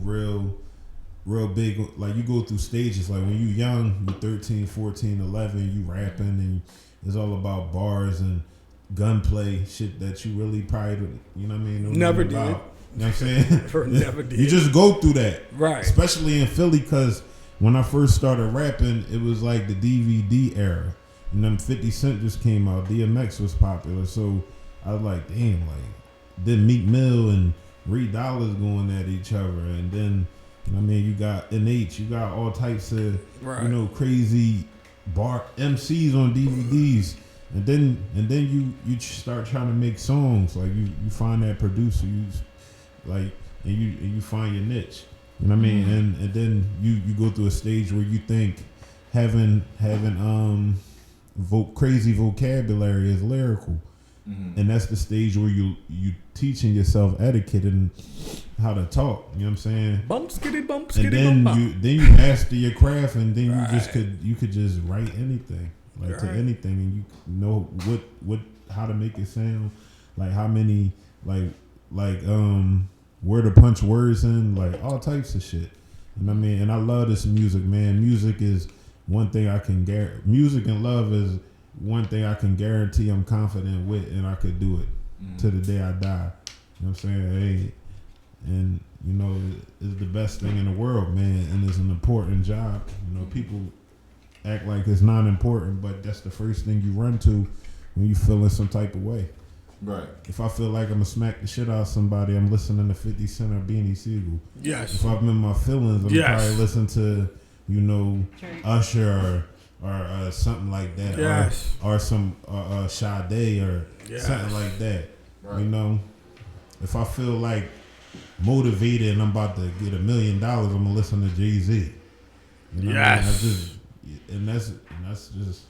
real big. Like you go through stages. Like when you young, you're 13, 14, 11, you rapping, and it's all about bars and gunplay, shit that you really probably, you know what I mean? Never did. About. You know what I'm saying? Never did. You just go through that. Right. Especially in Philly, because when I first started rapping, it was like the DVD era. And then 50 Cent just came out. DMX was popular. So I was like, damn, like, then Meek Mill and Reed Dollars going at each other. And then, you know what I mean, you got NH, you got all types of, you know, crazy bar MCs on DVDs. And then you start trying to make songs. Like you find that producer, and you find your niche. You know what I mean? And then you go through a stage where you think having crazy vocabulary is lyrical. And that's the stage where you teaching yourself etiquette and how to talk. You know what I'm saying? Bump skitty bump And skitty then bump. you master your craft, and then you could just write anything, like to anything, and you know what how to make it sound, like how many like where to punch words in, like all types of shit. You know what I mean? And I love this music, man. Music is one thing I can guarantee. Music and love is one thing I can guarantee I'm confident with, and I could do it to the day I die. You know what I'm saying? Hey, and you know, it's the best thing in the world, man, and it's an important job. You know, people act like it's not important, but that's the first thing you run to when you feel in some type of way. Right. If I feel like I'm gonna smack the shit out of somebody, I'm listening to 50 Cent or Beanie Siegel. Yes. If I'm in my feelings, I'm probably listening to, you know, Usher or something like that. Yes. Or some Sade or something like that. Right. You know, if I feel like motivated and I'm about to get $1 million, I'm gonna listen to Jay-Z. You know what I mean? That's just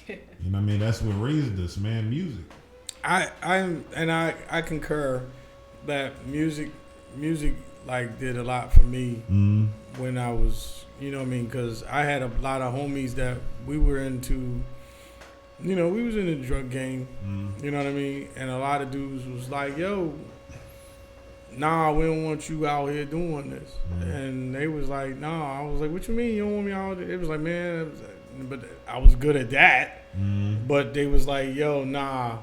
you know what I mean? That's what raised us, man. Music. I concur that music like did a lot for me when I was, you know what I mean, because I had a lot of homies that we were into, you know, we was in the drug game, you know what I mean, and a lot of dudes was like, yo, nah, we don't want you out here doing this, and they was like, nah. I was like, what you mean you don't want me out there? It was like, man, but I was good at that, but they was like, yo, nah,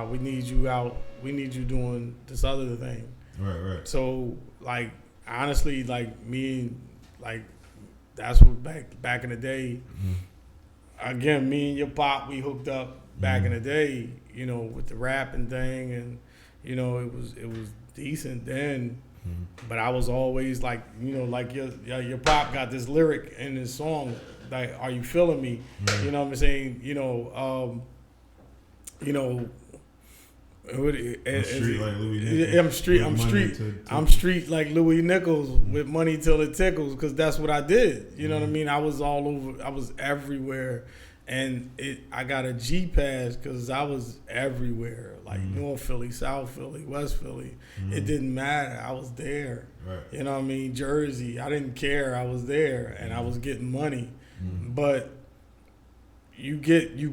we need you out. We need you doing this other thing. Right. So, like, honestly, like, me, like, that's what back in the day, again, me and your pop, we hooked up back in the day, you know, with the rapping thing, and, you know, it was decent then, but I was always like, you know, like your pop got this lyric in his song, like, are you feeling me? You know what I'm saying? You know, I'm street like Louis Nichols. I'm street like Louis Nichols with money till it tickles, because that's what I did. You know what I mean? I was all over. I was everywhere, and I got a G pass because I was everywhere, like North Philly, South Philly, West Philly. It didn't matter. I was there. Right. You know what I mean? Jersey. I didn't care. I was there, and I was getting money. But you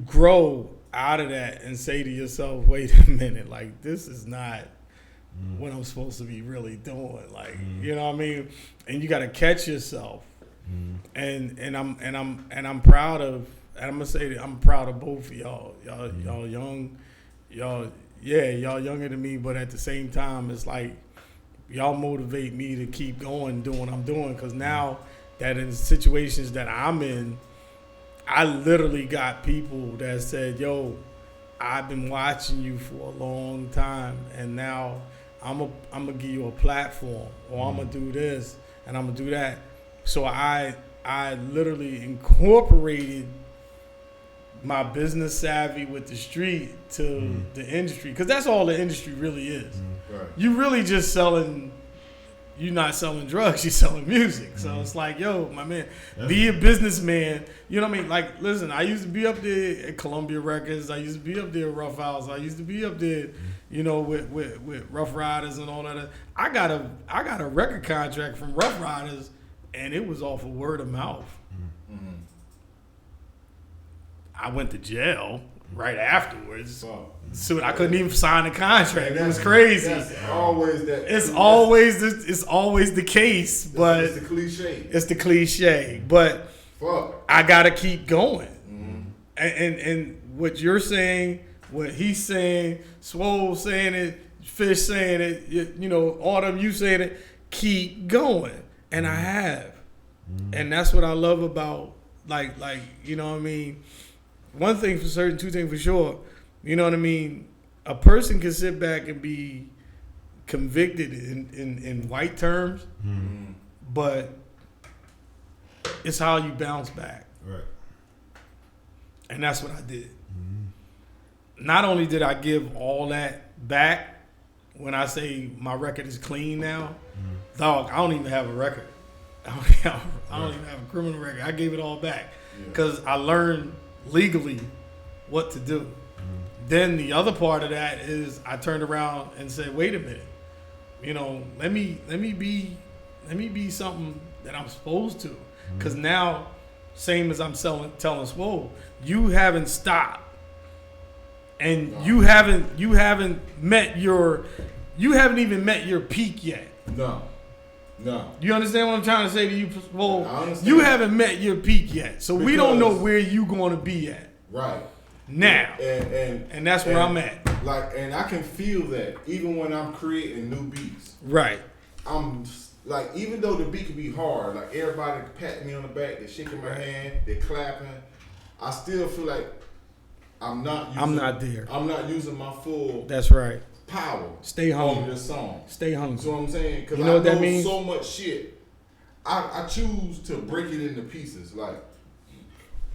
grow out of that and say to yourself, wait a minute, like, this is not what I'm supposed to be really doing, like, you know what I mean? And you got to catch yourself. And I'm proud of, and I'm gonna say that I'm proud of both of y'all young, y'all younger than me, but at the same time, it's like y'all motivate me to keep going doing what I'm doing, because now that in situations that I'm in, I literally got people that said, yo, I've been watching you for a long time, and now I'm gonna give you a platform, or I'm gonna do this and I'm gonna do that. So I I literally incorporated my business savvy with the street to the industry, because that's all the industry really is. Right. You really just selling. You're not selling drugs, you're selling music. So it's like, yo, my man, be a businessman. You know what I mean? Like, listen, I used to be up there at Columbia Records. I used to be up there at Rough House. I used to be up there, you know, with Rough Riders and all that. I got a record contract from Rough Riders, and it was off of word of mouth. Mm-hmm. I went to jail right afterwards. So I couldn't even sign the contract. It was crazy. That's always that. It's always the case, but it's the cliche. It's the cliche, but Fuck. I gotta keep going. And what you're saying, what he's saying, Swole saying it, Fish saying it, you know, Autumn, you saying it. Keep going, and I have, and that's what I love about like you know what I mean. One thing for certain, two things for sure. You know what I mean? A person can sit back and be convicted in white terms, but it's how you bounce back. Right. And that's what I did. Not only did I give all that back, when I say my record is clean now, dog, I don't even have a record. I don't even have a criminal record. I gave it all back because I learned legally what to do. Then the other part of that is I turned around and said, wait a minute, you know, let me be something that I'm supposed to. Because now, same as I'm telling Swole, you haven't stopped. And you haven't even met your peak yet. No. You understand what I'm trying to say to you? Well, I understand. you haven't met your peak yet. So we don't know where you going to be at. Right. Now. And that's where I'm at. Like, and I can feel that even when I'm creating new beats. Right. I'm like, even though the beat can be hard, like everybody patting me on the back, they're shaking my hand, they're clapping, I still feel like I'm not there. I'm not using my full That's right. power. Stay hungry. On this song. Stay hungry. That's what I'm saying. Because you know I what that know means? so much shit. I choose to break it into pieces. Like,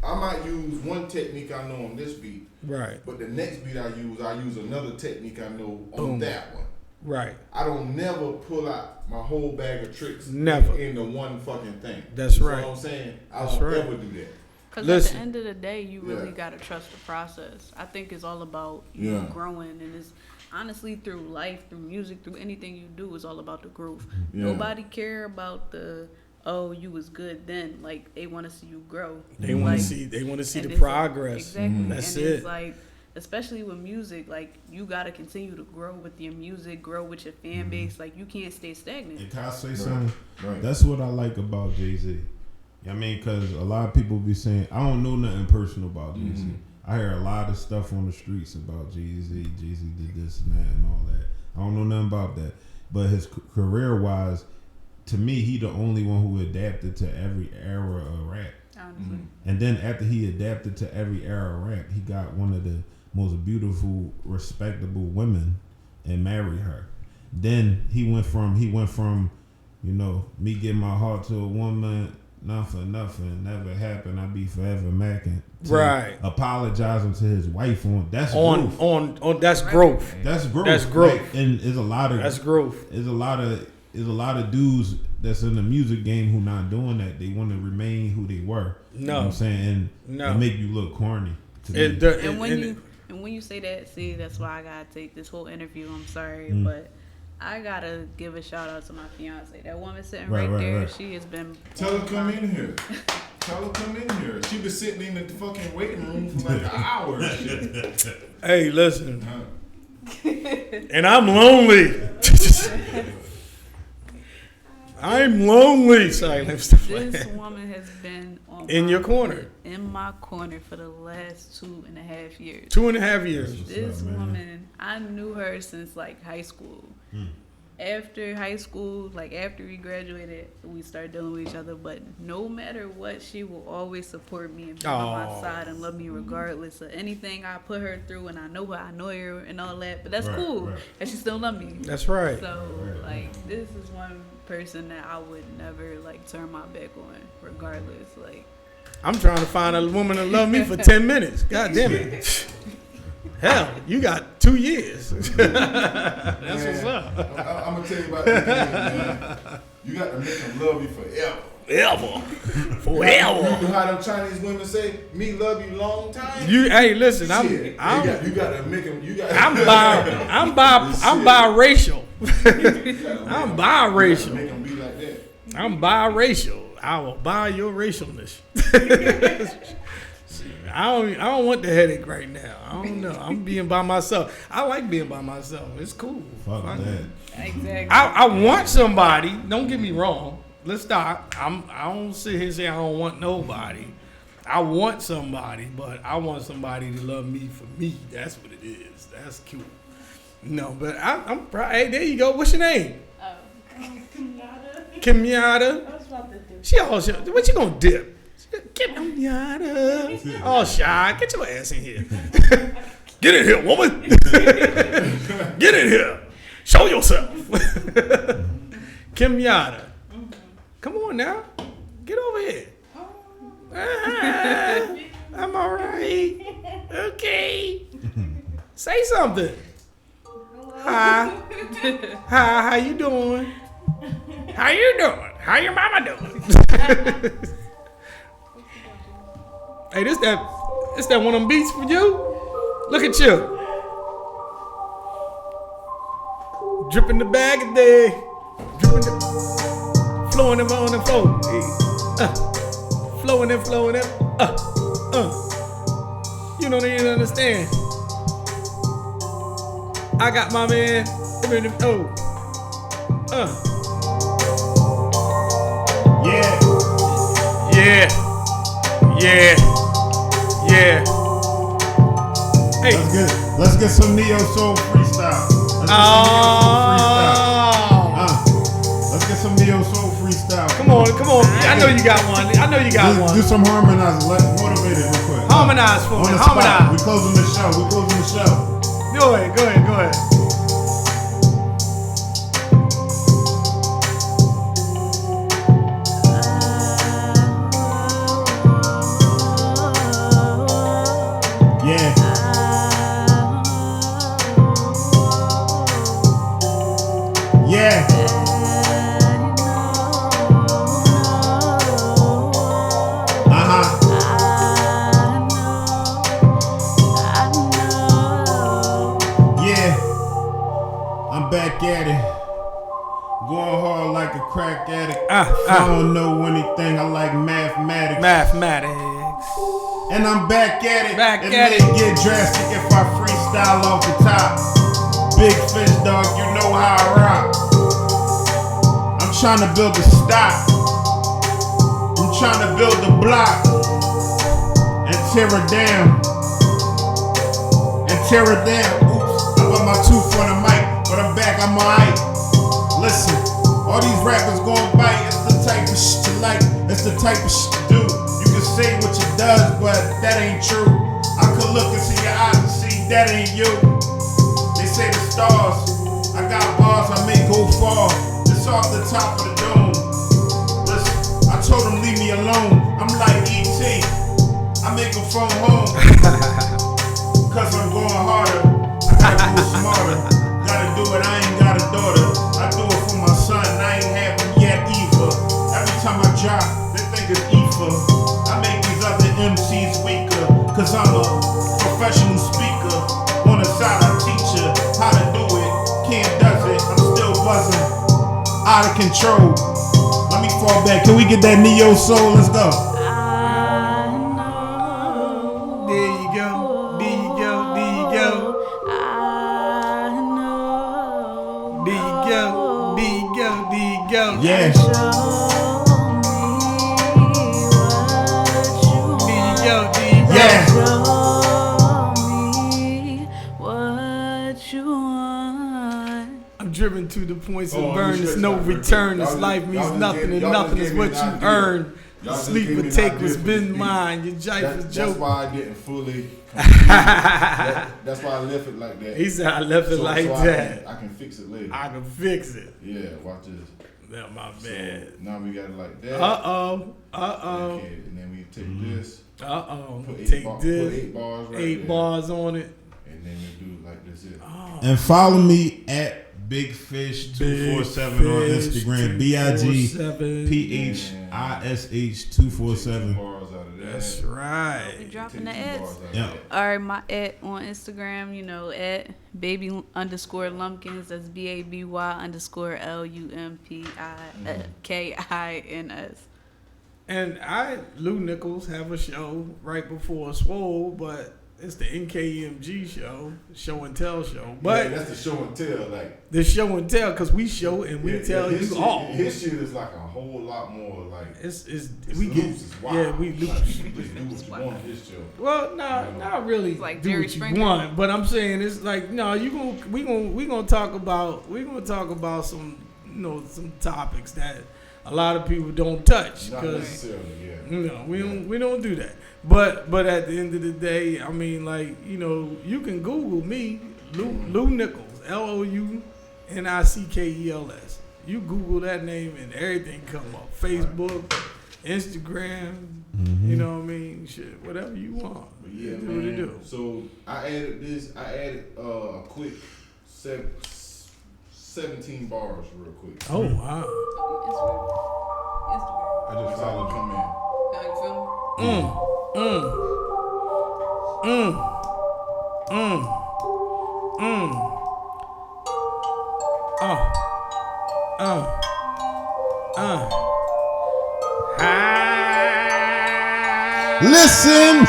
I might use one technique I know on this beat. Right. But the next beat I use another technique I know on that one. Right. I don't never pull out my whole bag of tricks Never. into one fucking thing. That's you right. know what I'm saying? I That's don't right. ever do that. Because at the end of the day, you really got to trust the process. I think it's all about you growing. And it's honestly through life, through music, through anything you do, it's all about the growth. Yeah. Nobody care about you was good then. Like, they want to see you grow. They want to see the progress. Exactly. That's and it. It's like, especially with music, like, you got to continue to grow with your music, grow with your fan base. Like, you can't stay stagnant. And can I say something? Right. That's what I like about Jay-Z. I mean, because a lot of people be saying, I don't know nothing personal about Jay-Z. I hear a lot of stuff on the streets about Jay-Z. Jay-Z did this and that and all that. I don't know nothing about that. But his career-wise, to me, he the only one who adapted to every era of rap. Honestly. And then after he adapted to every era of rap, he got one of the most beautiful, respectable women and married her. Then he went from, you know, me giving my heart to a woman, not for nothing, never happened, I be forever macking. Right. Apologizing to his wife on that's growth. On that's growth. That's growth. That's growth. Like, and there's a lot of that's growth. There's a lot of dudes that's in the music game who not doing that. They want to remain who they were. No. You know what I'm saying? And it make you look corny. And when you say that, see, that's why I gotta take this whole interview. I'm sorry, but I gotta give a shout out to my fiance. That woman sitting right there, she has been. Tell her come in here. Tell her come in here. She been sitting in the fucking waiting room for like an hour and shit. Hey, listen. And I'm lonely. I'm lonely. Sorry, this woman has been in your corner. In my corner for the last 2.5 years. 2.5 years. This woman, I knew her since like high school. after high school, like after we graduated, we started dealing with each other. But no matter what, she will always support me and be on my side and love me regardless of anything I put her through. And I know her, I know her, and all that. But that's cool, and she still love me. That's right. So like, this is one person that I would never like turn my back on, regardless. Like, I'm trying to find a woman to love me for 10 minutes. God damn it. Hell, you got 2 years. That's what's up. I'm gonna tell you about this thing, man. You got to make them love you forever. Forever. You know how them Chinese women say, "Me love you long time." Hey, listen, you got to make them. I'm biracial. I'm biracial. Make them be like that. I'm biracial. I will buy your racialness. I don't want the headache right now. I don't know. I'm being by myself. I like being by myself. It's cool. Fuck that. exactly. I want somebody. Don't get me wrong. Let's stop. I don't sit here and say I don't want nobody. I want somebody, but I want somebody to love me for me. That's what it is. That's cute. No, but I'm proud. Hey, there you go. What's your name? Kenyatta. Kenyatta. I was about to do. She all what you gonna dip? Kenyatta. Oh, shy. Get your ass in here. Get in here, woman. Get in here. Show yourself. Kenyatta. Come on now. Get over here. I'm all right. Okay. Say something. Hi. Hi, how you doing? How you doing? How your mama doing? Hey, this that one of them beats for you? Look at you. Dripping the bag of day. Dripping the flowing them on the floor. Flowing and flowing them. You don't even understand. I got my man. Yeah. Hey. Let's get some neo soul freestyle. Let's get some neo soul freestyle. Come on. I know you got one. Do some harmonize. Let's motivate it real quick. Harmonize for me. Harmonize. We closing the show. Go ahead. Yeah. I'm back at it. Going hard like a crack addict. I don't know anything. I like mathematics. And I'm back at it. It get drastic if I freestyle off the top. Big fish, dog, you know how I rock. I'm trying to build a stock. I'm trying to build a block. And tear it down. Oops, I got my tooth on the mic, but I'm back, I'm alright. Listen, all these rappers gon' bite. It's the type of shit you like. It's the type of shit you do. You can say what you does, but that ain't true. I could look into your eyes and see that ain't you. They say the stars, I got bars I may go far. It's off the top of the dome. Listen, I told them leave me alone. I'm like E.T. I make them phone home. Cause I'm going harder. I gotta move smarter. Gotta do it, I ain't got a daughter. I do it for my son, I ain't have him yet either. Every time I drop, they think it's ether. I make these other MCs weaker. Cause I'm a professional speaker. On the side I teach you how to do it. Can't does it, I'm still buzzing. Out of control. Let me fall back. Can we get that neo soul? Let's go. Yeah. I'm driven to the points Oh, of burn. There's no return. This life means nothing, and nothing is what you earn. Sleep or take what's been mine. Your jive is joke. That's why I didn't fully. That's why I left it like that. He said I left it like that. I can fix it later. I can fix it. Yeah, watch this. That my bad. So now we got it like that. Okay, and then we take this. Take Put this. 8 bars right Eight there. bars on it. And then we do like this here. And follow me at Big Fish 247 on Instagram. BIGPHISH 247. Bars out of that. That's right. We dropping Take the some ads. bars out of Yeah. that. All right, my on Instagram, at baby_lumpkins. That's BABY_LUMPIKINS. And Lou Nichols, have a show right before Swole, but it's the NKMG show and tell show. But yeah, that's the show and tell. Like the show and tell, because we show and we tell his you shit, all. His shit is like a whole lot more like It's we get loose, it's wild. yeah, we Like, loose. just do what you want on his show. Well, not really. It's like do Jerry what you Springer. want, but I'm saying it's like we gonna talk about some some topics that a lot of people don't touch Not because necessarily, yeah. we don't do that. But at the end of the day, I mean, like you can Google me, Lou Nichols, LOUNICKELS. You Google that name and everything come up. Facebook, Instagram, you know what I mean? Shit, whatever you want. But yeah, do man. what you do. So I added a quick 17 bars real quick. Oh wow. I just saw it come in. Listen.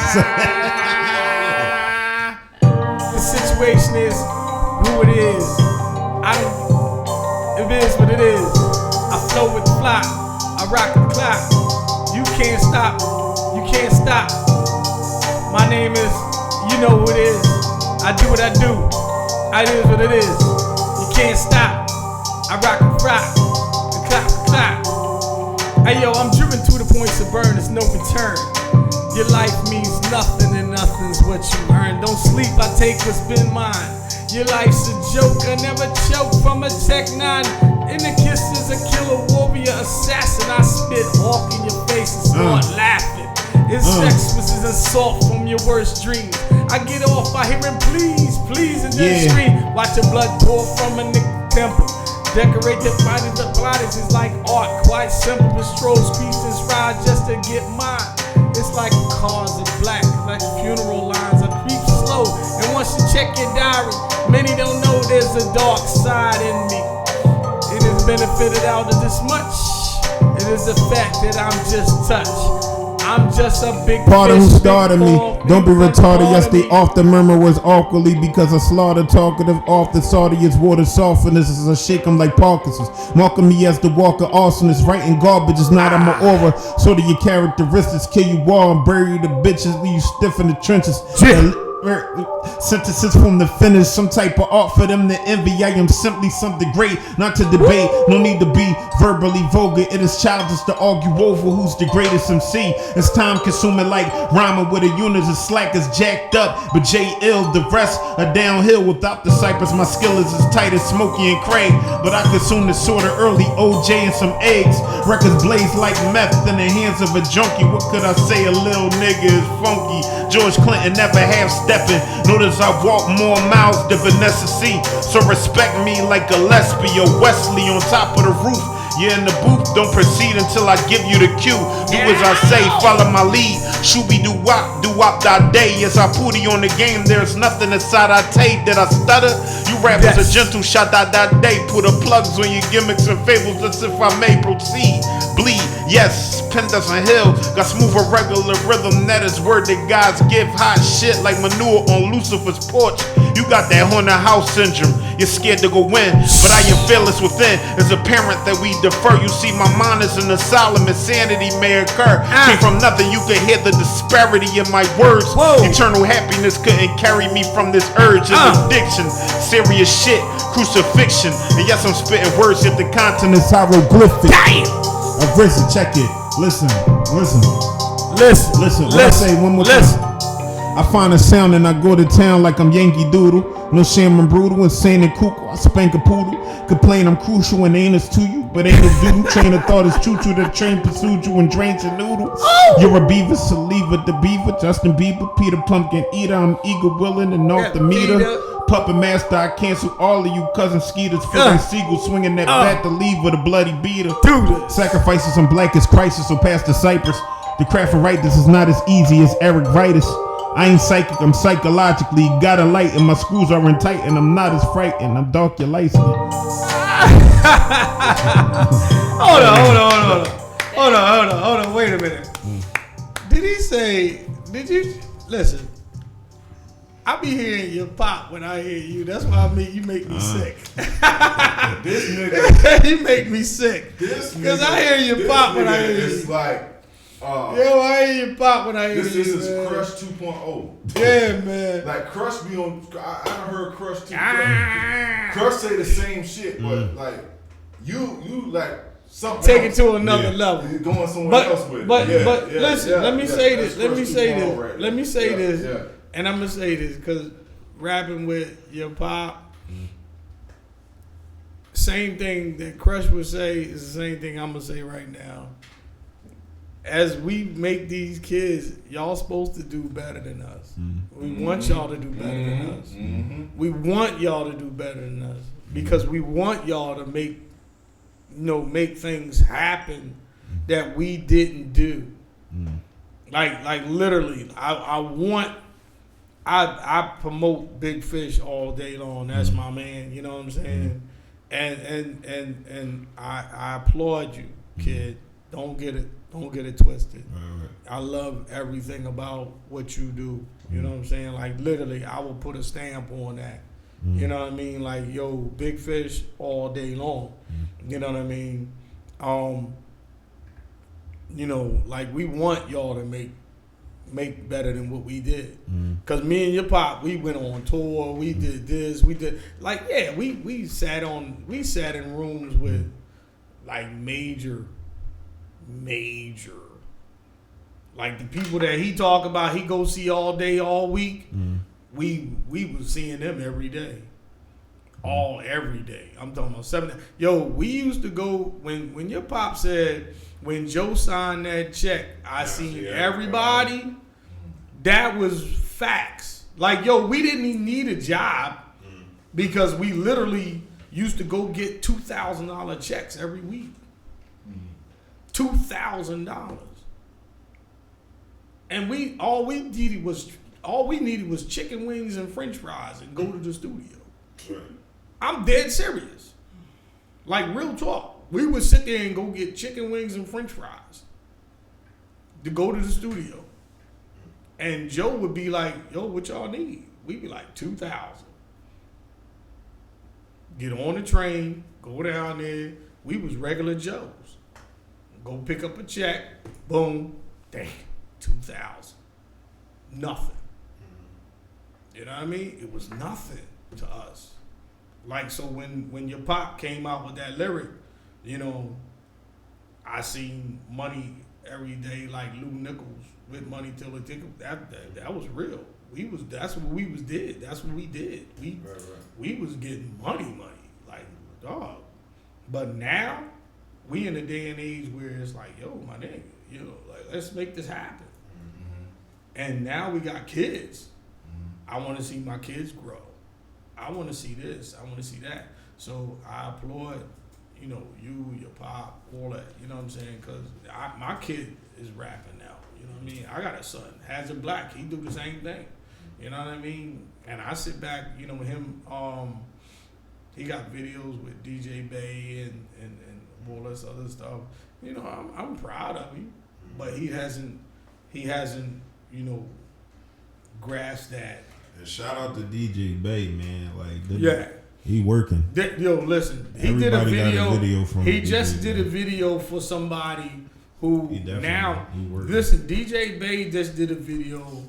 The situation is who it is. It is what it is. I flow with the flock. I rock the clock. You can't stop. You can't stop. My name is, you know who it is. I do what I do. It is what it is. You can't stop. I rock the rock. The clock, the clock. Hey yo, I'm driven to the points of burn. There's no return. Your life means nothing and nothing's what you earn. Don't sleep, I take what's been mine. Your life's a joke, I never choke from a Tech 9. In the kisses, a killer warrior assassin. I spit hawk in your face and start laughing. It's sex was an assault from your worst dreams. I get off by hearing please, please, and then scream. Watch the blood pour from a nigga temple. Decorate your body, the bodies is like art. Quite simple, with strolls, pieces, ride just to get mine. It's like cars in black, like funeral lines. I creep slow, and once you check your diary, many don't know there's a dark side in me. It is benefited out of this much. It is a fact that I'm just touched. I'm just a big Part of who fish, started big me. ball, Don't be big retarded. ball Yes, to they me. off the murmur was awkwardly because I slaughtered talkative off the salty is water soften. This is a shake 'em like Parkinson's. Marking me as the walker arsonist. Writing garbage is not on my aura. Sort of your characteristics kill you all and bury the bitches. Leave you stiff in the trenches. Sentences from the finish, some type of art for them to envy. I am simply something great, not to debate. No need to be verbally vulgar. It is childish to argue over who's the greatest MC. It's time consuming like rhyming with a unit as slack as jacked up, but J ill. The rest are downhill without the cypress. My skill is as tight as Smokey and Craig, but I consume this sorta early. OJ and some eggs. Records blaze like meth in the hands of a junkie. What could I say? A little nigga is funky. George Clinton never half stepping. Notice I walk more miles than Vanessa C. So respect me like Gillespie or Wesley on top of the roof. You're in the booth, don't proceed until I give you the cue. Do as I say, follow my lead. Shooby doo wop that day. As I pooty on the game, there's nothing inside I take that I stutter. You rappers a gentle shot that day. Put a plugs on your gimmicks and fables as if I may proceed. Bleed, yes, Pendleton Hill. Got smooth irregular rhythm, that is word that God's give. Hot shit like manure on Lucifer's porch. You got that haunted house syndrome. You're scared to go in, but I am fearless within. It's apparent that we defer. You see, my mind is an asylum. Insanity may occur. Came from nothing. You can hear the disparity in my words. Eternal happiness couldn't carry me from this urge and addiction. Serious shit, crucifixion. And yes, I'm spitting words yet the content is hieroglyphic. Damn. I've risen, check it. Listen. Let's say one more time. I find a sound and I go to town like I'm Yankee Doodle. No shame, I'm brutal, insane and cuckoo. I spank a poodle. Complain I'm crucial and anus to you, but ain't no doodle. Train of thought is choo-choo. The train pursued you and drains your noodles. You're a beaver, Saliva the beaver, Justin Bieber, Peter Pumpkin Eater. I'm eager, willing, and off the meter. Puppet master, I cancel all of you cousin skeeters. Feeling seagull swinging that bat to leave with a bloody beater. Sacrifices on black as crisis, so past the cypress. The craft of right, this is not as easy as Eric Vitus. I ain't psychic, I'm psychologically got a light and my screws are in tight and I'm not as frightened. I'm dark, your light skin. Hold on. Wait a minute. Did you listen? I be hearing your pop when I hear you. That's why you make me sick. This nigga. You make me sick. Because I hear your pop when I hear you. It's like, I hear your pop when I hear you. This is Crush 2.0. Yeah, man. Like Crush be on. I done heard Crush 2.0. Crush say the same shit, but like you like something. Take else. it to another level. You're going somewhere else with it. But listen. Let me say this. Let me say this. Yeah. And I'm gonna say this because rapping with your pop. Same thing that Crush would say is the same thing I'm gonna say right now. As we make these kids, y'all supposed to do better than us. We want y'all to do better than us. We want y'all to do better than us because we want y'all to make things happen that we didn't do. Like literally, I promote Big Fish all day long. That's my man. You know what I'm saying? And I applaud you, kid. Don't get it twisted. Right. I love everything about what you do. You know what I'm saying? Like literally, I will put a stamp on that. You know what I mean? Like, yo, Big Fish all day long. You know what I mean? Like we want y'all to make better than what we did. Cause me and your pop, we went on tour. We did this. We did we sat in rooms with like major. Like the people that he talk about, he go see all day, all week. We was seeing them every day, every day. I'm talking about 7. Yo, we used to go when your pop said when Joe signed that check, I seen everybody. That was facts. Like yo, we didn't even need a job because we literally used to go get $2,000 checks every week. $2,000, and all we needed was chicken wings and French fries and go to the studio. Right. I'm dead serious, like real talk. We would sit there and go get chicken wings and French fries to go to the studio, and Joe would be like, "Yo, what y'all need?" We'd be like, 2,000. Get on the train, go down there. We was regular Joes. Go pick up a check, boom, dang, 2,000. Nothing. You know what I mean? It was nothing to us. Like, so when your pop came out with that lyric, I seen money every day like Lou Nichols with money till it tickle. That was real. That's what we did. That's what we did. We was getting money, like dog. But now we in a day and age where it's like, yo, my nigga, like let's make this happen. And now we got kids. I want to see my kids grow. I want to see this. I want to see that. So I applaud, you, your pop, all that. You know what I'm saying? Because my kid is rapping now. You know what I mean? I got a son, has a black. He do the same thing. You know what I mean? And I sit back, with him. He got videos with DJ Bay and all this other stuff. I'm proud of him. but he hasn't, grasped that. And shout out to DJ Bay, man. Like, Yeah. he working. Yo, listen, he Everybody did a got video. a video from He DJ just did a Bay. video for somebody who He definitely- now he working. listen. DJ Bay just did a video,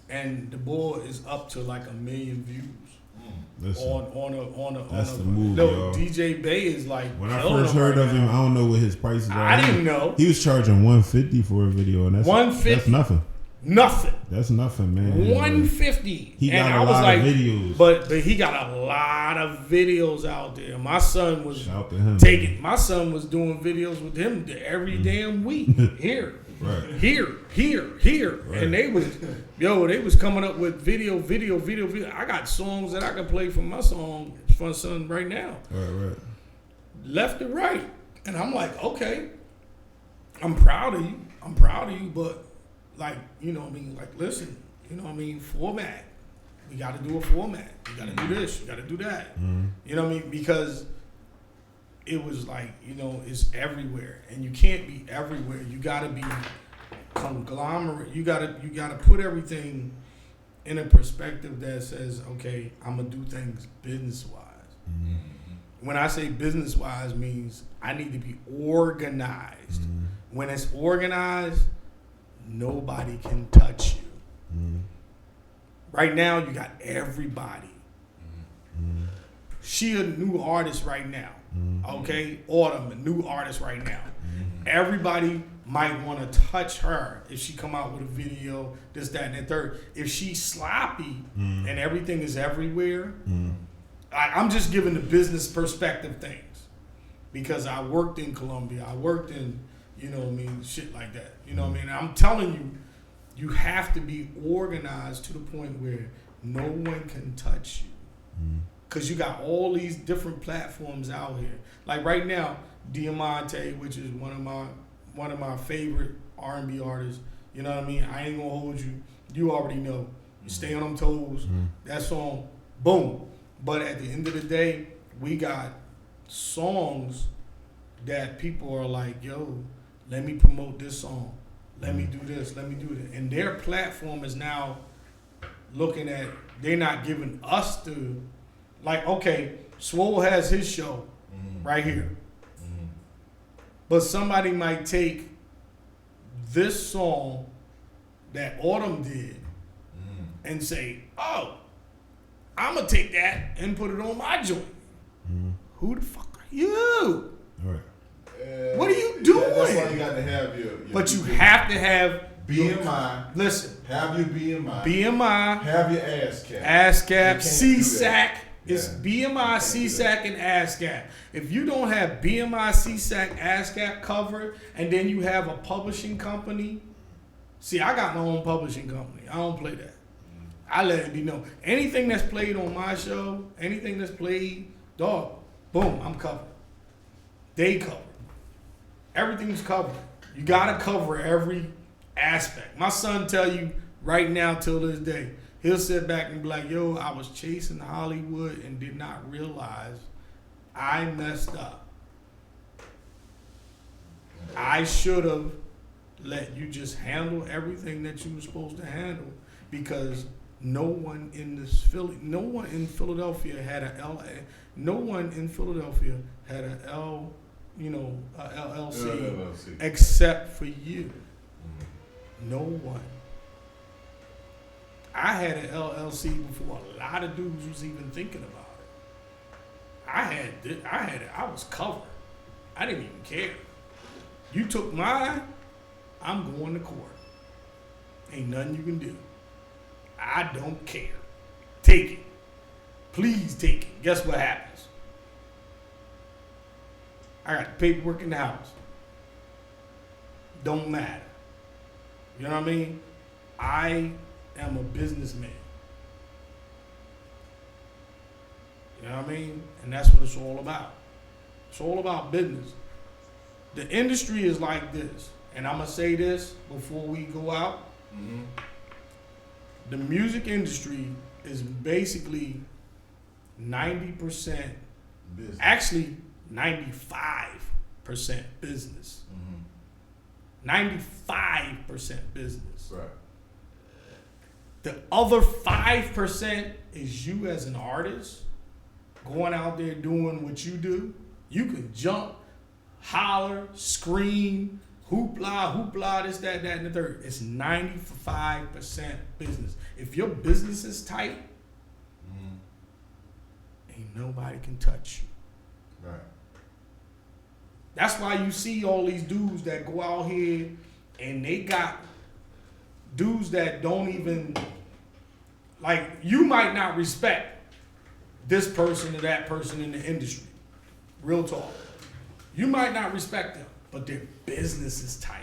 and the boy is up to like 1 million views Listen, on a. that's on the a, move, no, y'all. DJ Bay is like. when I killing first him heard right of him, now. I don't know what his prices are. I didn't know. He was charging $150 for a video, and that's $150? That's nothing. Nothing. That's nothing, man. 150. He and got I a was lot like, of videos. But he got a lot of videos out there. My son was Shout to him. taking. My son was doing videos with him every damn week. Here, Right. here, Right. and they was coming up with video. I got songs that I can play from my son right now, Right. left and right, and I'm like, okay, I'm proud of you, but like, you know what I mean, like, listen, you know what I mean, format. We got to do a format. You got to do this. You got to do that. You know what I mean? Because it was like, it's everywhere, and you can't be everywhere. You got to be conglomerate. You got to put everything in a perspective that says, okay, I'm gonna do things business wise. When I say business wise, means I need to be organized. When it's organized, nobody can touch you. Right now, you got everybody. She a new artist right now. Okay? Autumn, a new artist right now. Everybody might want to touch her if she come out with a video, this, that, and the third. If she's sloppy and everything is everywhere, I'm just giving the business perspective things. Because I worked in Colombia. I worked in, shit like that. You know what I mean? I'm telling you, you have to be organized to the point where no one can touch you. Because you got all these different platforms out here. Like right now, Diamante, which is one of my favorite R&B artists. You know what I mean? I ain't gonna hold you. You already know. You stay on them toes. That song, boom. But at the end of the day, we got songs that people are like, yo, let me promote this song. Let me do this. Let me do that. And their platform is now looking at, they're not giving us the, like, okay, Swole has his show right here. But somebody might take this song that Autumn did and say, oh, I'm going to take that and put it on my joint. Who the fuck are you? All right. What are you doing? That's why you got to have your But you have to have BMI. Listen. Have your BMI. BMI. Have your ASCAP. ASCAP, You can't CSAC. do It's that. BMI, CSAC, and ASCAP. If you don't have BMI, CSAC, ASCAP covered, and then you have a publishing company, see, I got my own publishing company. I don't play that. I let it be known. Anything that's played on my show, anything that's played, dog, boom, I'm covered. They covered. Everything's covered. You gotta cover every aspect. My son tell you right now till this day, he'll sit back and be like, yo, I was chasing Hollywood and did not realize I messed up. I should have let you just handle everything that you were supposed to handle, because no one in Philadelphia had a LLC except for you. No one. I had an LLC before a lot of dudes was even thinking about it. I was covered. I didn't even care. You took mine, I'm going to court. Ain't nothing you can do. I don't care. Take it. Please take it. Guess what happens? I got the paperwork in the house. Don't matter. You know what I mean? I am a businessman. You know what I mean? And that's what it's all about. It's all about business. The industry is like this. And I'm going to say this before we go out. The music industry is basically 90%, business. actually 95% business. 95% business. Right. The other 5% is you as an artist going out there doing what you do. You can jump, holler, scream, hoopla, this, that, and the third. It's 95% business. If your business is tight, ain't nobody can touch you. Right. That's why you see all these dudes that go out here and they got dudes that don't even, like, you might not respect this person or that person in the industry. Real talk. You might not respect them, but their business is tight.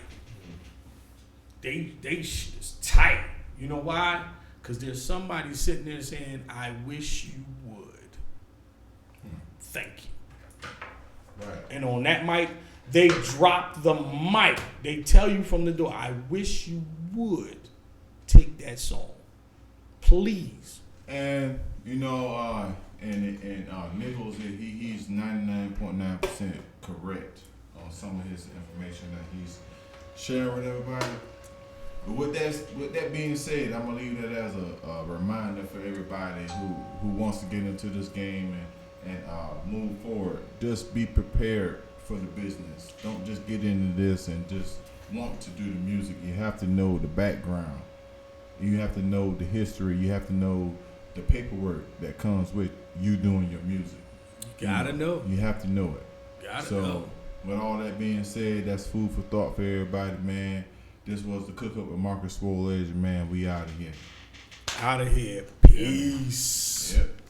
They shit is tight. You know why? Because there's somebody sitting there saying, I wish you would. Thank you. Right. And on that mic, they drop the mic. They tell you from the door, I wish you would take that song. Please. And you know, Nichols, he's 99.9% correct on some of his information that he's sharing with everybody. But with that being said, I'm gonna leave that as a reminder for everybody who wants to get into this game and move forward. Just be prepared for the business. Don't just get into this and just want to do the music. You have to know the background. You have to know the history. You have to know the paperwork that comes with you doing your music. You gotta know. You have to know it. Know. With all that being said, that's food for thought for everybody, man. This was the Cook Up with Marcus Swolegend, man. We out of here. Out of here. Peace. Yep.